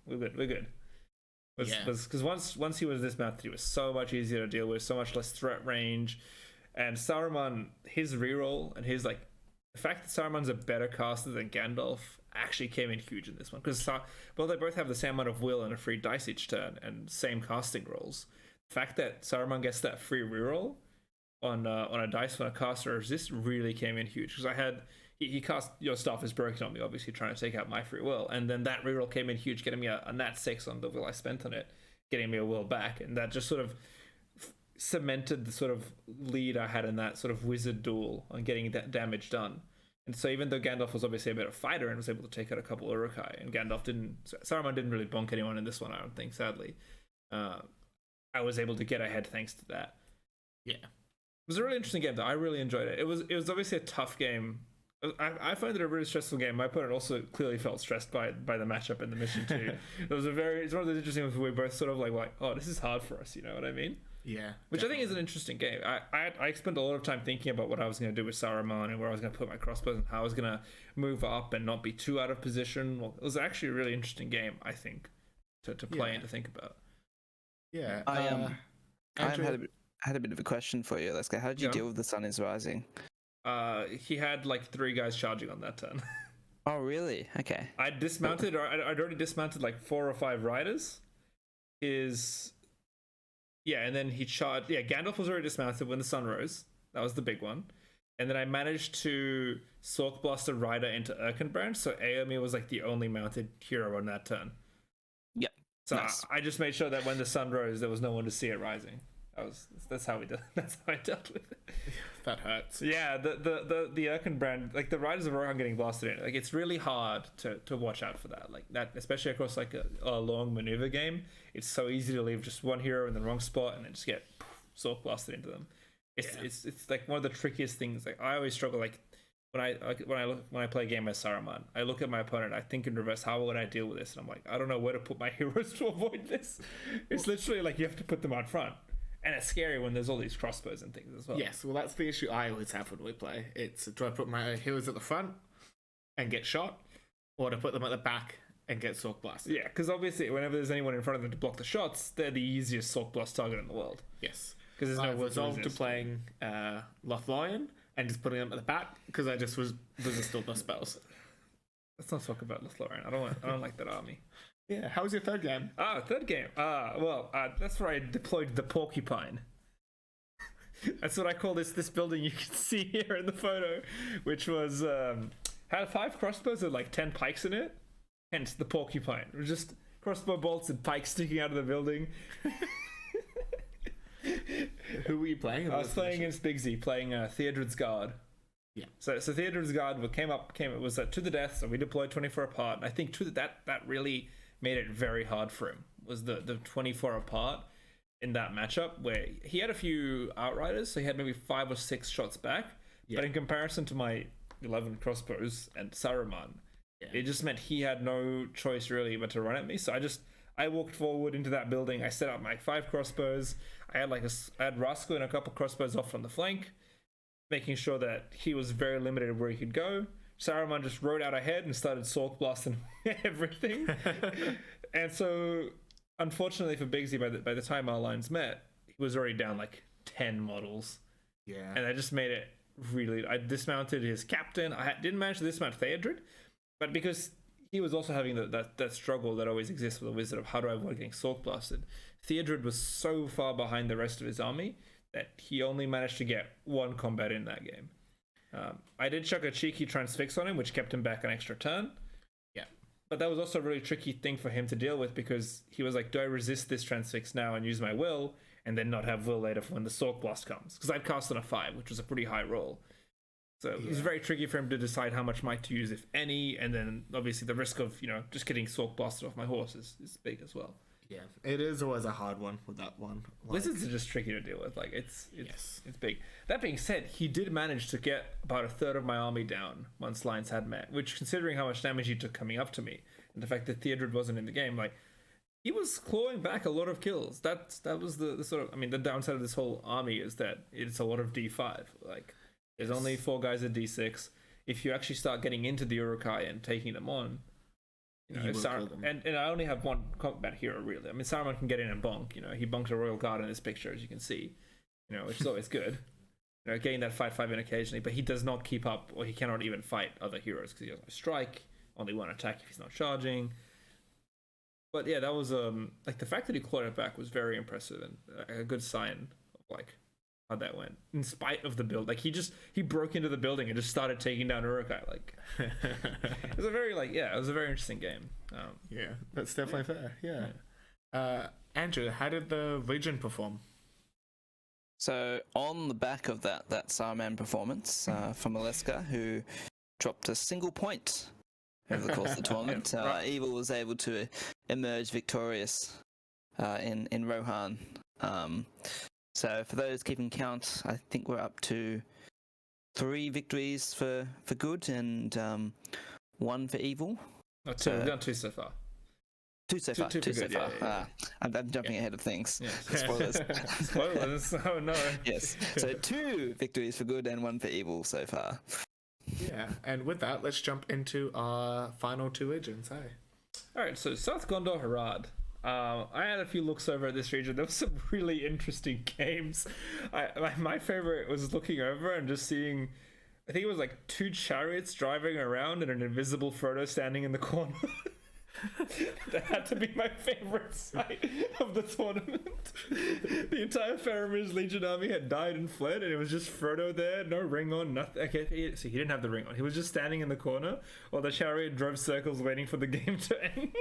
we're good. Because once he was dismounted, he was so much easier to deal with, so much less threat range. And Saruman, his reroll and his the fact that Saruman's a better caster than Gandalf actually came in huge in this one. Because they both have the same amount of will and a free dice each turn and same casting rolls. The fact that Saruman gets that free reroll on a dice when a caster resists really came in huge. Because he cast Your Staff is Broken on me, obviously trying to take out my free will, and then that reroll came in huge, getting me a nat 6 on the will I spent on it, getting me a will back, and that just sort of cemented the sort of lead I had in that sort of wizard duel on getting that damage done. And so even though Gandalf was obviously a better fighter and was able to take out a couple of Urukai, and Saruman didn't really bonk anyone in this one, I don't think, sadly. I was able to get ahead thanks to that. Yeah. It was a really interesting game, though. I really enjoyed it. It was obviously a tough game. I found it a really stressful game. My opponent also clearly felt stressed by the matchup and the mission too. It's one of those interesting ones where we both sort of like, oh, this is hard for us, you know what I mean? Yeah. Which definitely. I think is an interesting game. I spent a lot of time thinking about what I was going to do with Saruman and where I was going to put my crossbows and how I was going to move up and not be too out of position. Well, it was actually a really interesting game, I think, to play and to think about. Yeah. I had a bit of a question for you, Aleksa. How did you deal with the Sun is Rising? He had like 3 guys charging on that turn. Oh, really? Okay. I'd I'd already dismounted like 4 or 5 riders. And then he charged. Yeah, Gandalf was already dismounted when the sun rose. That was the big one. and then I managed to Sork Blast a rider into Erkenbrand, so Aomi was like the only mounted hero on that turn. Yep. So Nice. I just made sure that when the sun rose, there was no one to see it rising. That's how we did. That's how I dealt with it. That hurts. Yeah, the Erkenbrand, like the riders of Rohan getting blasted in, like it's really hard to watch out for that. Like that, especially across like a long maneuver game, it's so easy to leave just one hero in the wrong spot and then just get Sork blasted into them. It's like one of the trickiest things. Like I always struggle. Like when I play a game as Saruman, I look at my opponent, I think in reverse, how would I deal with this? And I'm like, I don't know where to put my heroes to avoid this. It's literally like you have to put them out front. And it's scary when there's all these crossbows and things as well. Yes, well, that's the issue I always have when we play. It's, do I put my heroes at the front and get shot, or to put them at the back and get Sork blasted? Yeah, because obviously whenever there's anyone in front of them to block the shots, they're the easiest Sork blast target in the world. Yes. Because there's no I've will resolved to resist. playing Rhovanion and just putting them at the back because I just resist all the spells. Let's not talk about Lothlorien. I don't like that army. Yeah, how was your third game? Third game. That's where I deployed the porcupine. That's what I call this building you can see here in the photo, which was had 5 crossbows and like 10 pikes in it. Hence the porcupine. It was just crossbow bolts and pikes sticking out of the building. Who were you playing? I was playing against Bigsy, playing Theodred's Guard. Yeah. So Theodred's Guard it was to the death, so we deployed 24 apart. And I think that really made it very hard for him, was the 24 apart in that matchup, where he had a few outriders, so he had maybe 5 or 6 shots back. Yeah. But in comparison to my 11 crossbows and Saruman, it just meant he had no choice really but to run at me. So I walked forward into that building. I set up my 5 crossbows. I had Rasko and a couple crossbows off on the flank, making sure that he was very limited where he could go. Saruman just rode out ahead and started Sork blasting everything. And so, unfortunately for Bigsy, by the time our lines met, he was already down like 10 models. Yeah. And I just made it really... I dismounted his captain. I didn't manage to dismount Theodred, but because he was also having that struggle that always exists with a wizard of how do I avoid getting Sork blasted, Theodred was so far behind the rest of his army that he only managed to get 1 combat in that game. I did chuck a cheeky transfix on him, which kept him back an extra turn. Yeah. But that was also a really tricky thing for him to deal with, because he was like, do I resist this transfix now and use my will, and then not have will later for when the Sork Blast comes? Because I'd cast on a 5, which was a pretty high roll. So it was very tricky for him to decide how much might to use, if any, and then obviously the risk of, just getting Sork Blasted off my horse is big as well. Yeah, it is always a hard one with that one. Wizards are just tricky to deal with. Like it's big. That being said, he did manage to get about a third of my army down once lines had met. Which, considering how much damage he took coming up to me, and the fact that Theodred wasn't in the game, like he was clawing back a lot of kills. That was the sort of, the downside of this whole army is that it's a lot of D5. Like there's only 4 guys at D6. If you actually start getting into the Urukai and taking them on. And I only have 1 combat hero really. Saruman can get in and bonk. He bonks a Royal Guard in this picture, as you can see. Which is always good. Getting that 5/5 in occasionally, but he does not keep up, or he cannot even fight other heroes because he has no strike, only 1 attack if he's not charging. But yeah, that was like the fact that he clawed it back was very impressive and a good sign of like how that went. In spite of the build, like he broke into the building and just started taking down Urukai. Like it was a very interesting game. Yeah, that's definitely fair. Yeah. Andrew, how did the region perform? So on the back of that Saruman performance from Aleksa, who dropped a single point over the course of the tournament, Evil was able to emerge victorious in Rohan. So for those keeping count, I think we're up to 3 victories for good and 1 for evil. We've done 2 so far. 2 so far. 2 so far. Yeah. I'm jumping ahead of things. Yeah. Spoilers. Spoilers. Oh no. Yes. So 2 victories for good and 1 for evil so far. Yeah, and with that, let's jump into our final 2 regions. Hey. All right. So South Gondor Harad. I had a few looks over at this region. There was some really interesting games. My favorite was looking over and just seeing, I think it was like 2 chariots driving around and an invisible Frodo standing in the corner. That had to be my favorite sight of the tournament. The entire Faramir's Legion army had died and fled, and it was just Frodo there, no ring on, nothing. Okay, so he didn't have the ring on. He was just standing in the corner while the chariot drove circles waiting for the game to end.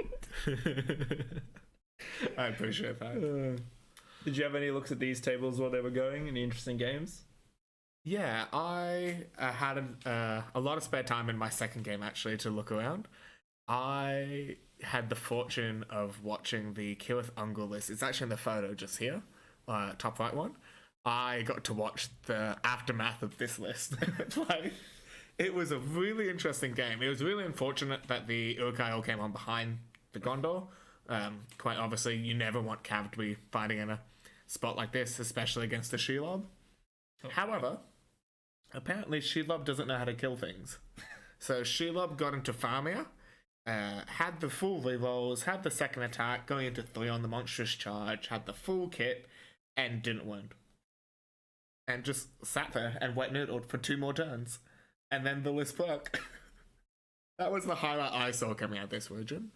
I appreciate that. Did you have any looks at these tables while they were going? Any interesting games? Yeah, I had a lot of spare time in my second game actually to look around. I had the fortune of watching the Kirith Ungol list. It's actually in the photo just here, top right one. I got to watch the aftermath of this list. Like, it was a really interesting game. It was really unfortunate that the Uruk-hai all came on behind the Gondor. Quite obviously, you never want Cav to be fighting in a spot like this, especially against the Shelob. However, apparently Shelob doesn't know how to kill things. So Shelob got into Faramir, had the full rerolls, had the second attack, going into 3 on the monstrous charge, had the full kit, and didn't win. And just sat there and wet noodled for 2 more turns. And then the list broke. That was the highlight I saw coming out of this region.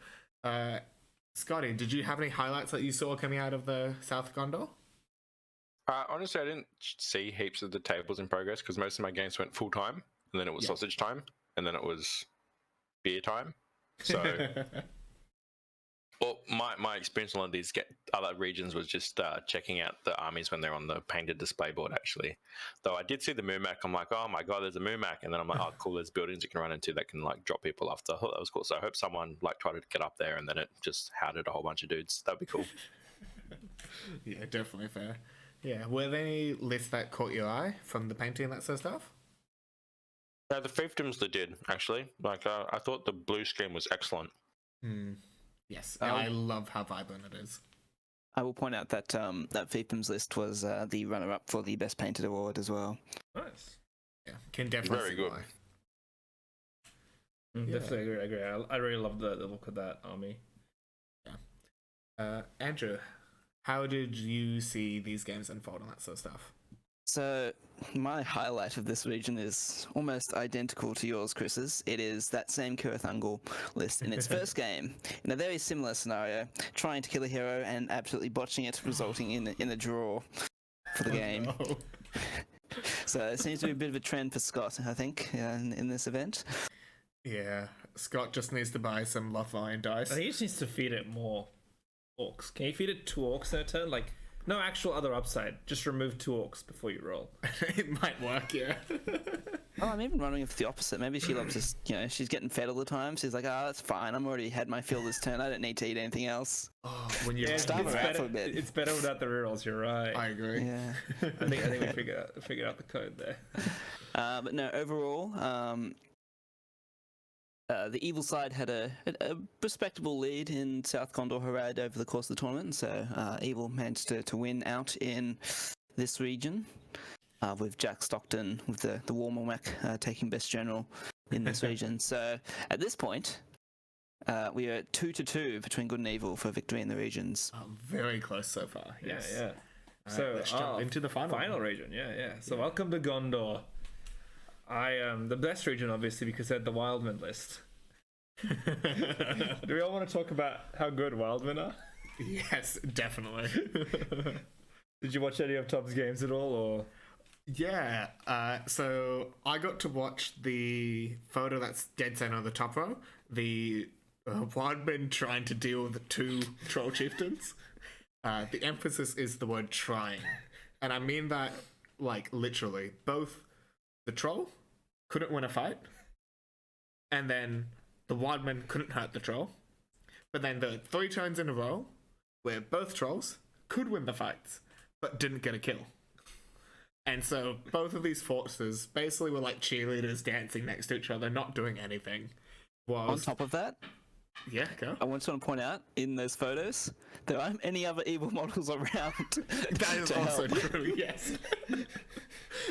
Scotty, did you have any highlights that you saw coming out of the South Gondor? Honestly, I didn't see heaps of the tables in progress because most of my games went full time, and then it was sausage time, and then it was beer time. So, well, my experience on all of these other regions was just checking out the armies when they're on the painted display board. Actually, though I did see the Moomac, I'm like, oh my god, there's a Moomac, and then I'm like, oh cool, there's buildings you can run into that can like drop people off. So I thought that was cool. So I hope someone like tried to get up there, and then it just hounded a whole bunch of dudes. That'd be cool. Yeah, definitely fair. Yeah, were there any lists that caught your eye from the painting and that sort of stuff? The fiefdoms that did actually. Like I thought the blue screen was excellent. Yes, I love how vibrant it is. I will point out that that fiefdoms list was the runner-up for the Best Painted award as well. Nice. Yeah, can definitely Very see good. why. Definitely agree. I really love the look of that army. Yeah. Andrew, how did you see these games unfold and that sort of stuff? So, my highlight of this region is almost identical to yours, Chris's. It is that same Kirith Ungol list in its first game, in a very similar scenario, trying to kill a hero and absolutely botching it, resulting in a draw for the game. No. So, it seems to be a bit of a trend for Scott, I think, in this event. Yeah, Scott just needs to buy some Rhovanion dice. I think he just needs to feed it more orcs. Can you feed it 2 orcs in a turn? Like, no actual other upside. Just remove 2 orcs before you roll. It might work, yeah. Oh, I'm even running with the opposite. Maybe she loves just, she's getting fed all the time. She's like, that's fine. I'm already had my fill this turn. I don't need to eat anything else. Oh, when you Starve her out for a bit. It's better without the rerolls. You're right. I agree. Yeah. I think we figured out the code there. But no, overall, the evil side had a respectable lead in South Gondor Harad over the course of the tournament, so evil managed to win out in this region, with Jack Stockton with the Warmormac taking best general in this region. So at this point, we are 2-2 between good and evil for victory in the regions. Very close so far. Yes. Yeah. So let's jump into the final region. Yeah. So welcome to Gondor. The best region, obviously, because they had the Wildmen list. Do we all want to talk about how good Wildmen are? Yes, definitely. Did you watch any of Tom's games at all, or? Yeah, so I got to watch the photo that's dead center on the top row. The Wildmen trying to deal with the 2 troll chieftains. The emphasis is the word trying. And I mean that, like, literally. Both the troll couldn't win a fight, and then the Wildmen couldn't hurt the troll. But then the 3 turns in a row where both trolls could win the fights, but didn't get a kill. And so both of these forces basically were like cheerleaders dancing next to each other, not doing anything. On top of that, yeah, go. I want to point out in those photos there aren't any other evil models around. That is also true. Yes.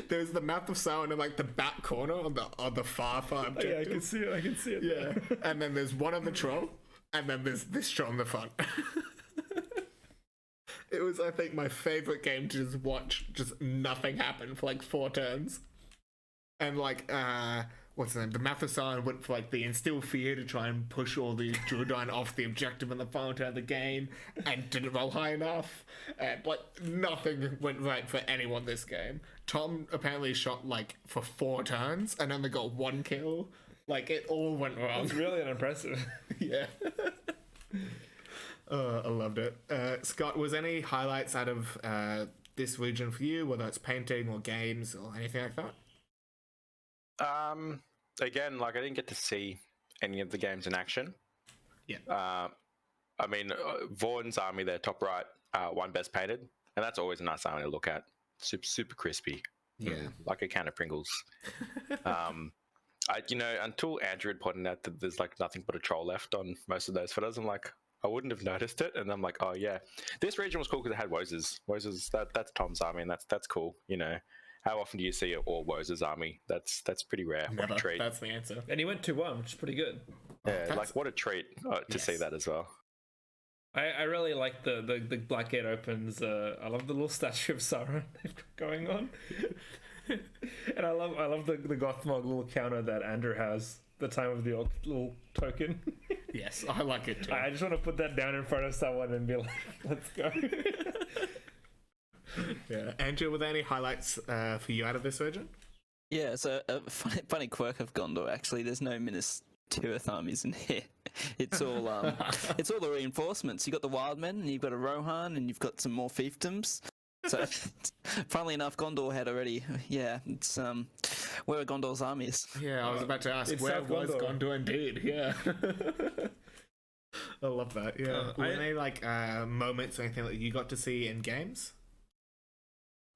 There's the map of Sauron in like the back corner on the far objective. Yeah, I can see it. Yeah, and then there's one on the troll, and then there's this troll on the front. It was, I think, my favorite game to just watch just nothing happen for like 4 turns. And like what's the name? The Matheson went for like the instill fear to try and push all the Druidine off the objective in the final turn of the game, and didn't roll high enough. And like nothing went right for anyone this game. Tom apparently shot like for 4 turns and only got 1 kill. Like it all went wrong. It's really unimpressive. Yeah. I loved it. Scott, was any highlights out of this region for you, whether it's painting or games or anything like that? Again, like I didn't get to see any of the games in action. Yeah. I mean, Vaughn's army there, top right, won best painted, and that's always a nice army to look at. Super crispy. Yeah. Like a can of Pringles. Until Andrew had pointed out that there's like nothing but a troll left on most of those photos, I'm like, I wouldn't have noticed it, and I'm like, oh yeah, this region was cool because it had Wozes. That's Tom's army, and that's cool. You know, how often do you see all Wozes army? That's pretty rare. What Never. a treat. That's the answer. And he went 2-1, which is pretty good. Yeah, like what a treat to see that as well. I really like the Black Gate opens. I love the little statue of Sauron going on. And I love the Gothmog little counter that Andrew has, the Time of the Orc little token. Yes, I like it too. I just want to put that down in front of someone and be like, let's go. Yeah. Andrew, were there any highlights for you out of this region? Yeah, so a funny quirk of Gondor, actually, there's no Minas Tirith armies in here. It's all it's all the reinforcements. You've got the Wildmen, and you've got a Rohan, and you've got some more fiefdoms. So, funnily enough, Gondor had already, it's, where are Gondor's armies? Yeah, I was about to ask, It's where South was Gondor. Gondor indeed? Yeah. I love that, yeah. Were there any, like, moments or anything that you got to see in games?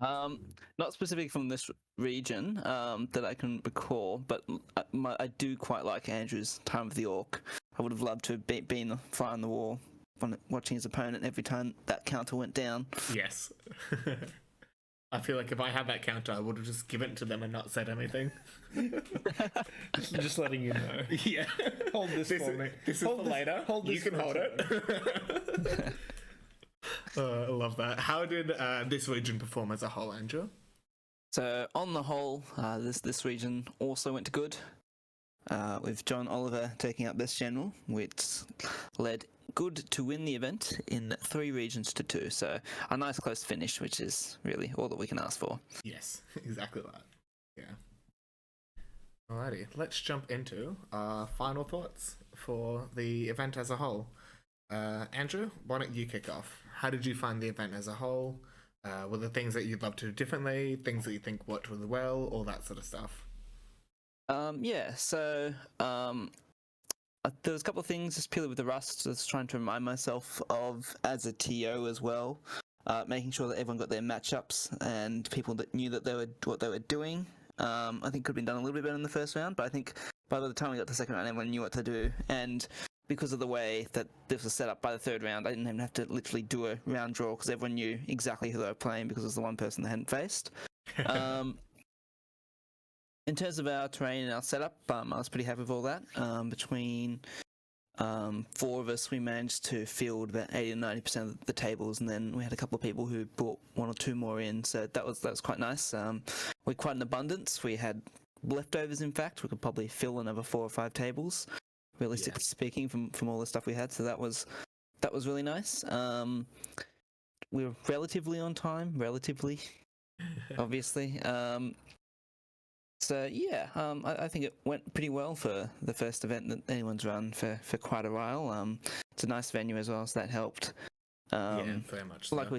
Not specific from this region that I can recall, but I do quite like Andrew's Time of the Orc. I would have loved to have been a fly on the wall watching his opponent every time that counter went down. Yes. I feel like if I had that counter, I would have just given it to them and not said anything. Just letting you know. Yeah. Hold this for me. This is for later. You can hold it. I love that. How did this region perform as a whole, Andrew? So on the whole, this region also went to good, with John Oliver taking up Best General, which led good to win the event in 3 regions to 2. So a nice close finish, which is really all that we can ask for. Yes, exactly that. Yeah. Alrighty, let's jump into our final thoughts for the event as a whole. Andrew, why don't you kick off? How did you find the event as a whole? Were there things that you'd love to do differently, things that you think worked really well, all that sort of stuff? There was a couple of things just purely with the rust. I was trying to remind myself of as a TO as well, making sure that everyone got their matchups and people that knew that what they were doing. I think could have been done a little bit better in the first round, but I think by the time we got to the second round, everyone knew what to do. And because of the way that this was set up by the third round, I didn't even have to literally do a round draw because everyone knew exactly who they were playing because it was the one person they hadn't faced. In terms of our terrain and our setup, I was pretty happy with all that. Between 4 of us, we managed to field about 80 to 90% of the tables, and then we had a couple of people who brought 1 or 2 more in, so that was quite nice. We're quite an abundance. We had leftovers, in fact. We could probably fill another 4 or 5 tables, realistically speaking, from all the stuff we had. So that was really nice. We were relatively on time, obviously. I think it went pretty well for the first event that anyone's run for quite a while. It's a nice venue as well, so that helped. Yeah, very much so. Like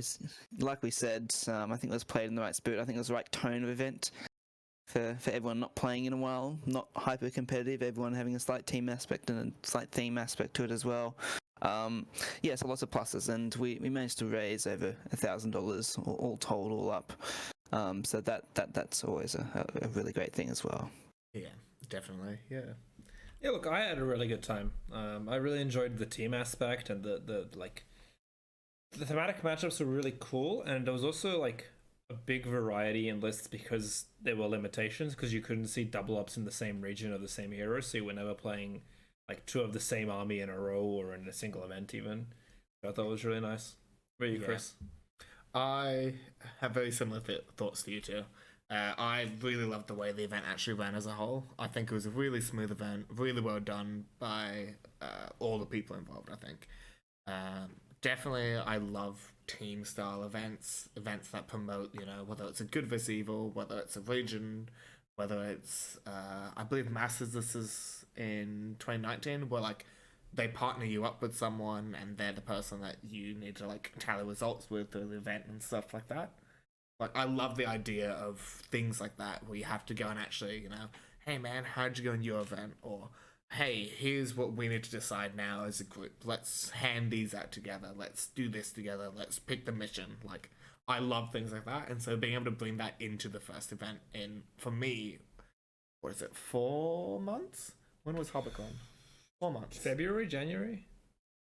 we said, I think it was played in the right spirit. I think it was the right tone of event for everyone not playing in a while, not hyper competitive, everyone having a slight team aspect and a slight theme aspect to it as well. So lots of pluses, and we managed to raise over $1,000 all told, all up. So that's always a really great thing as well. Yeah, definitely. Yeah. Yeah, look, I had a really good time. I really enjoyed the team aspect, and the thematic matchups were really cool, and there was also like a big variety in lists because there were limitations, because you couldn't see double ups in the same region of the same hero, so you were never playing like 2 of the same army in a row or in a single event even. I thought it was really nice. Where are you, Chris? I have very similar thoughts to you too. I really loved the way the event actually ran as a whole. I think it was a really smooth event, really well done by all the people involved, I think. Definitely, I love team-style events that promote, whether it's a good versus evil, whether it's a region, whether it's, I believe Masters, this is in 2019, where, like, they partner you up with someone and they're the person that you need to, like, tally results with through the event and stuff like that. Like, I love the idea of things like that where you have to go and actually, hey man, how'd you go in your event? Or, hey, here's what we need to decide now as a group. Let's hand these out together. Let's do this together. Let's pick the mission. Like, I love things like that. And so being able to bring that into the first event in, for me, what is it, 4 months? When was Hobbycon? 4 months. February, January?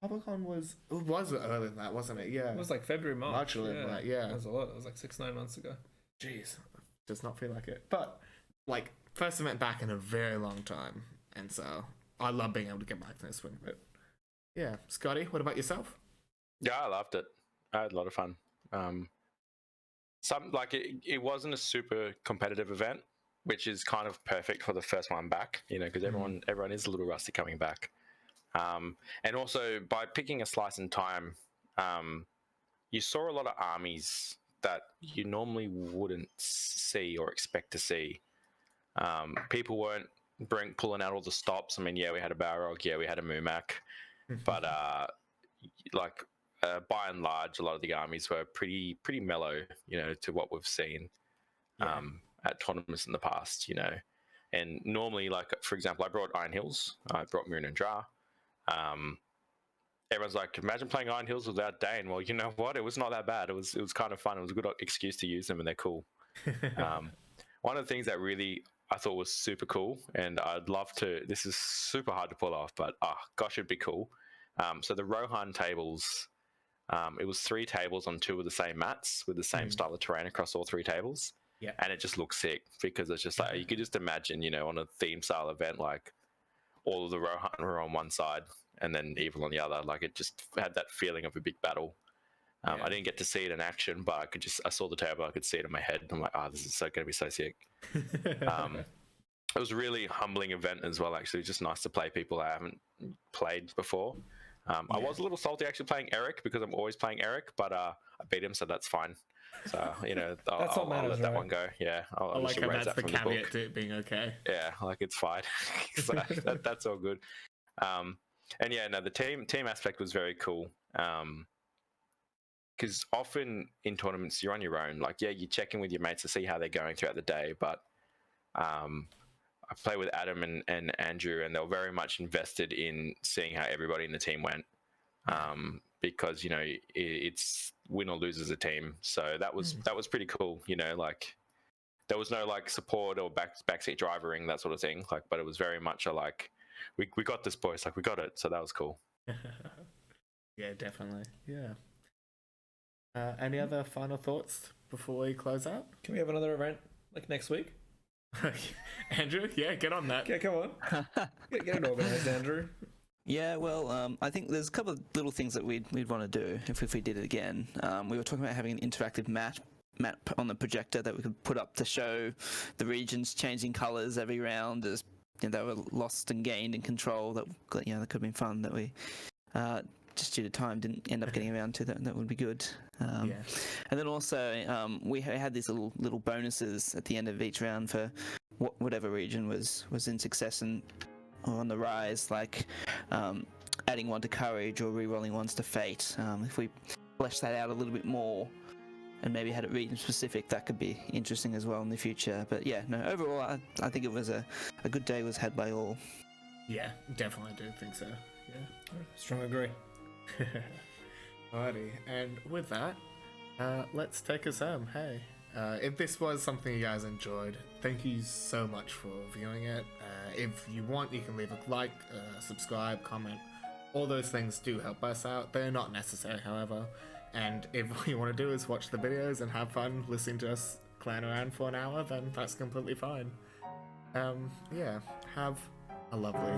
Hobbycon was earlier than that, wasn't it? Yeah. It was like February, March. Much earlier than that, yeah. It was a lot. It was like 6-9 months ago. Jeez. Does not feel like it. But, like, first event back in a very long time. And so, I love being able to get back to this swing of it. Yeah. Scotty, what about yourself? Yeah, I loved it. I had a lot of fun. It wasn't a super competitive event, which is kind of perfect for the first one back, because everyone is a little rusty coming back. And also, by picking a slice in time, you saw a lot of armies that you normally wouldn't see or expect to see. People weren't pulling out all the stops. I mean, yeah, we had a Balrog, yeah, we had a Mumak, but by and large, a lot of the armies were pretty mellow, to what we've seen at tournaments in the past, And normally, like, for example, I brought Iron Hills, I brought Mirren and Dra. Everyone's like, imagine playing Iron Hills without Dane. Well, you know what? It was not that bad. It was kind of fun. It was a good excuse to use them, and they're cool. One of the things that really I thought was super cool, and I'd love to. This is super hard to pull off, but gosh, it'd be cool. So the Rohan tables, it was 3 tables on 2 of the same mats with the same style of terrain across all 3 tables. Yeah, and it just looks sick because it's just like you could just imagine, on a theme style event, like all of the Rohan were on one side and then evil on the other. Like, it just had that feeling of a big battle. I didn't get to see it in action, but I saw the table, I could see it in my head. I'm like, this is going to be so sick. It was a really humbling event as well, actually. Just nice to play people I haven't played before. I was a little salty actually playing Eric because I'm always playing Eric, but I beat him, so that's fine. So, I'll let that one go. Yeah, I'll like how that's that the caveat to it being okay. Yeah, like, it's fine. So that's all good. And yeah, no, the team aspect was very cool. Because often in tournaments you're on your own. Like, yeah, you check in with your mates to see how they're going throughout the day, but I play with Adam and Andrew, and they were very much invested in seeing how everybody in the team went. Because it's win or lose as a team, so that was pretty cool. Like, there was no like support or backseat drivering, that sort of thing. Like, but it was very much a like, we got this, boys. Like, we got it. So that was cool. Yeah, definitely. Yeah. Any other final thoughts before we close out? Can we have another event like next week? Andrew, yeah, get on that. Yeah, come on. Get it organized, Andrew. Yeah, well, I think there's a couple of little things that we'd want to do if we did it again. We were talking about having an interactive map on the projector that we could put up to show the regions changing colours every round as they were lost and gained in control. That that could have been fun. That we just due to time didn't end up getting around to. That would be good. And then also we had these little bonuses at the end of each round for whatever region was in success and or on the rise, like adding one to courage or re-rolling ones to fate. If we flesh that out a little bit more and maybe had it region specific, that could be interesting as well in the future. But yeah, no, overall I think it was a good day was had by all. Yeah, definitely do think so. Yeah, strong agree. Alrighty, and with that, let's take us home. Hey, if this was something you guys enjoyed, thank you so much for viewing it. If you want, you can leave a like, subscribe, comment. All those things do help us out. They're not necessary, however. And if what you want to do is watch the videos and have fun listening to us clown around for an hour, then that's completely fine. Yeah, have a lovely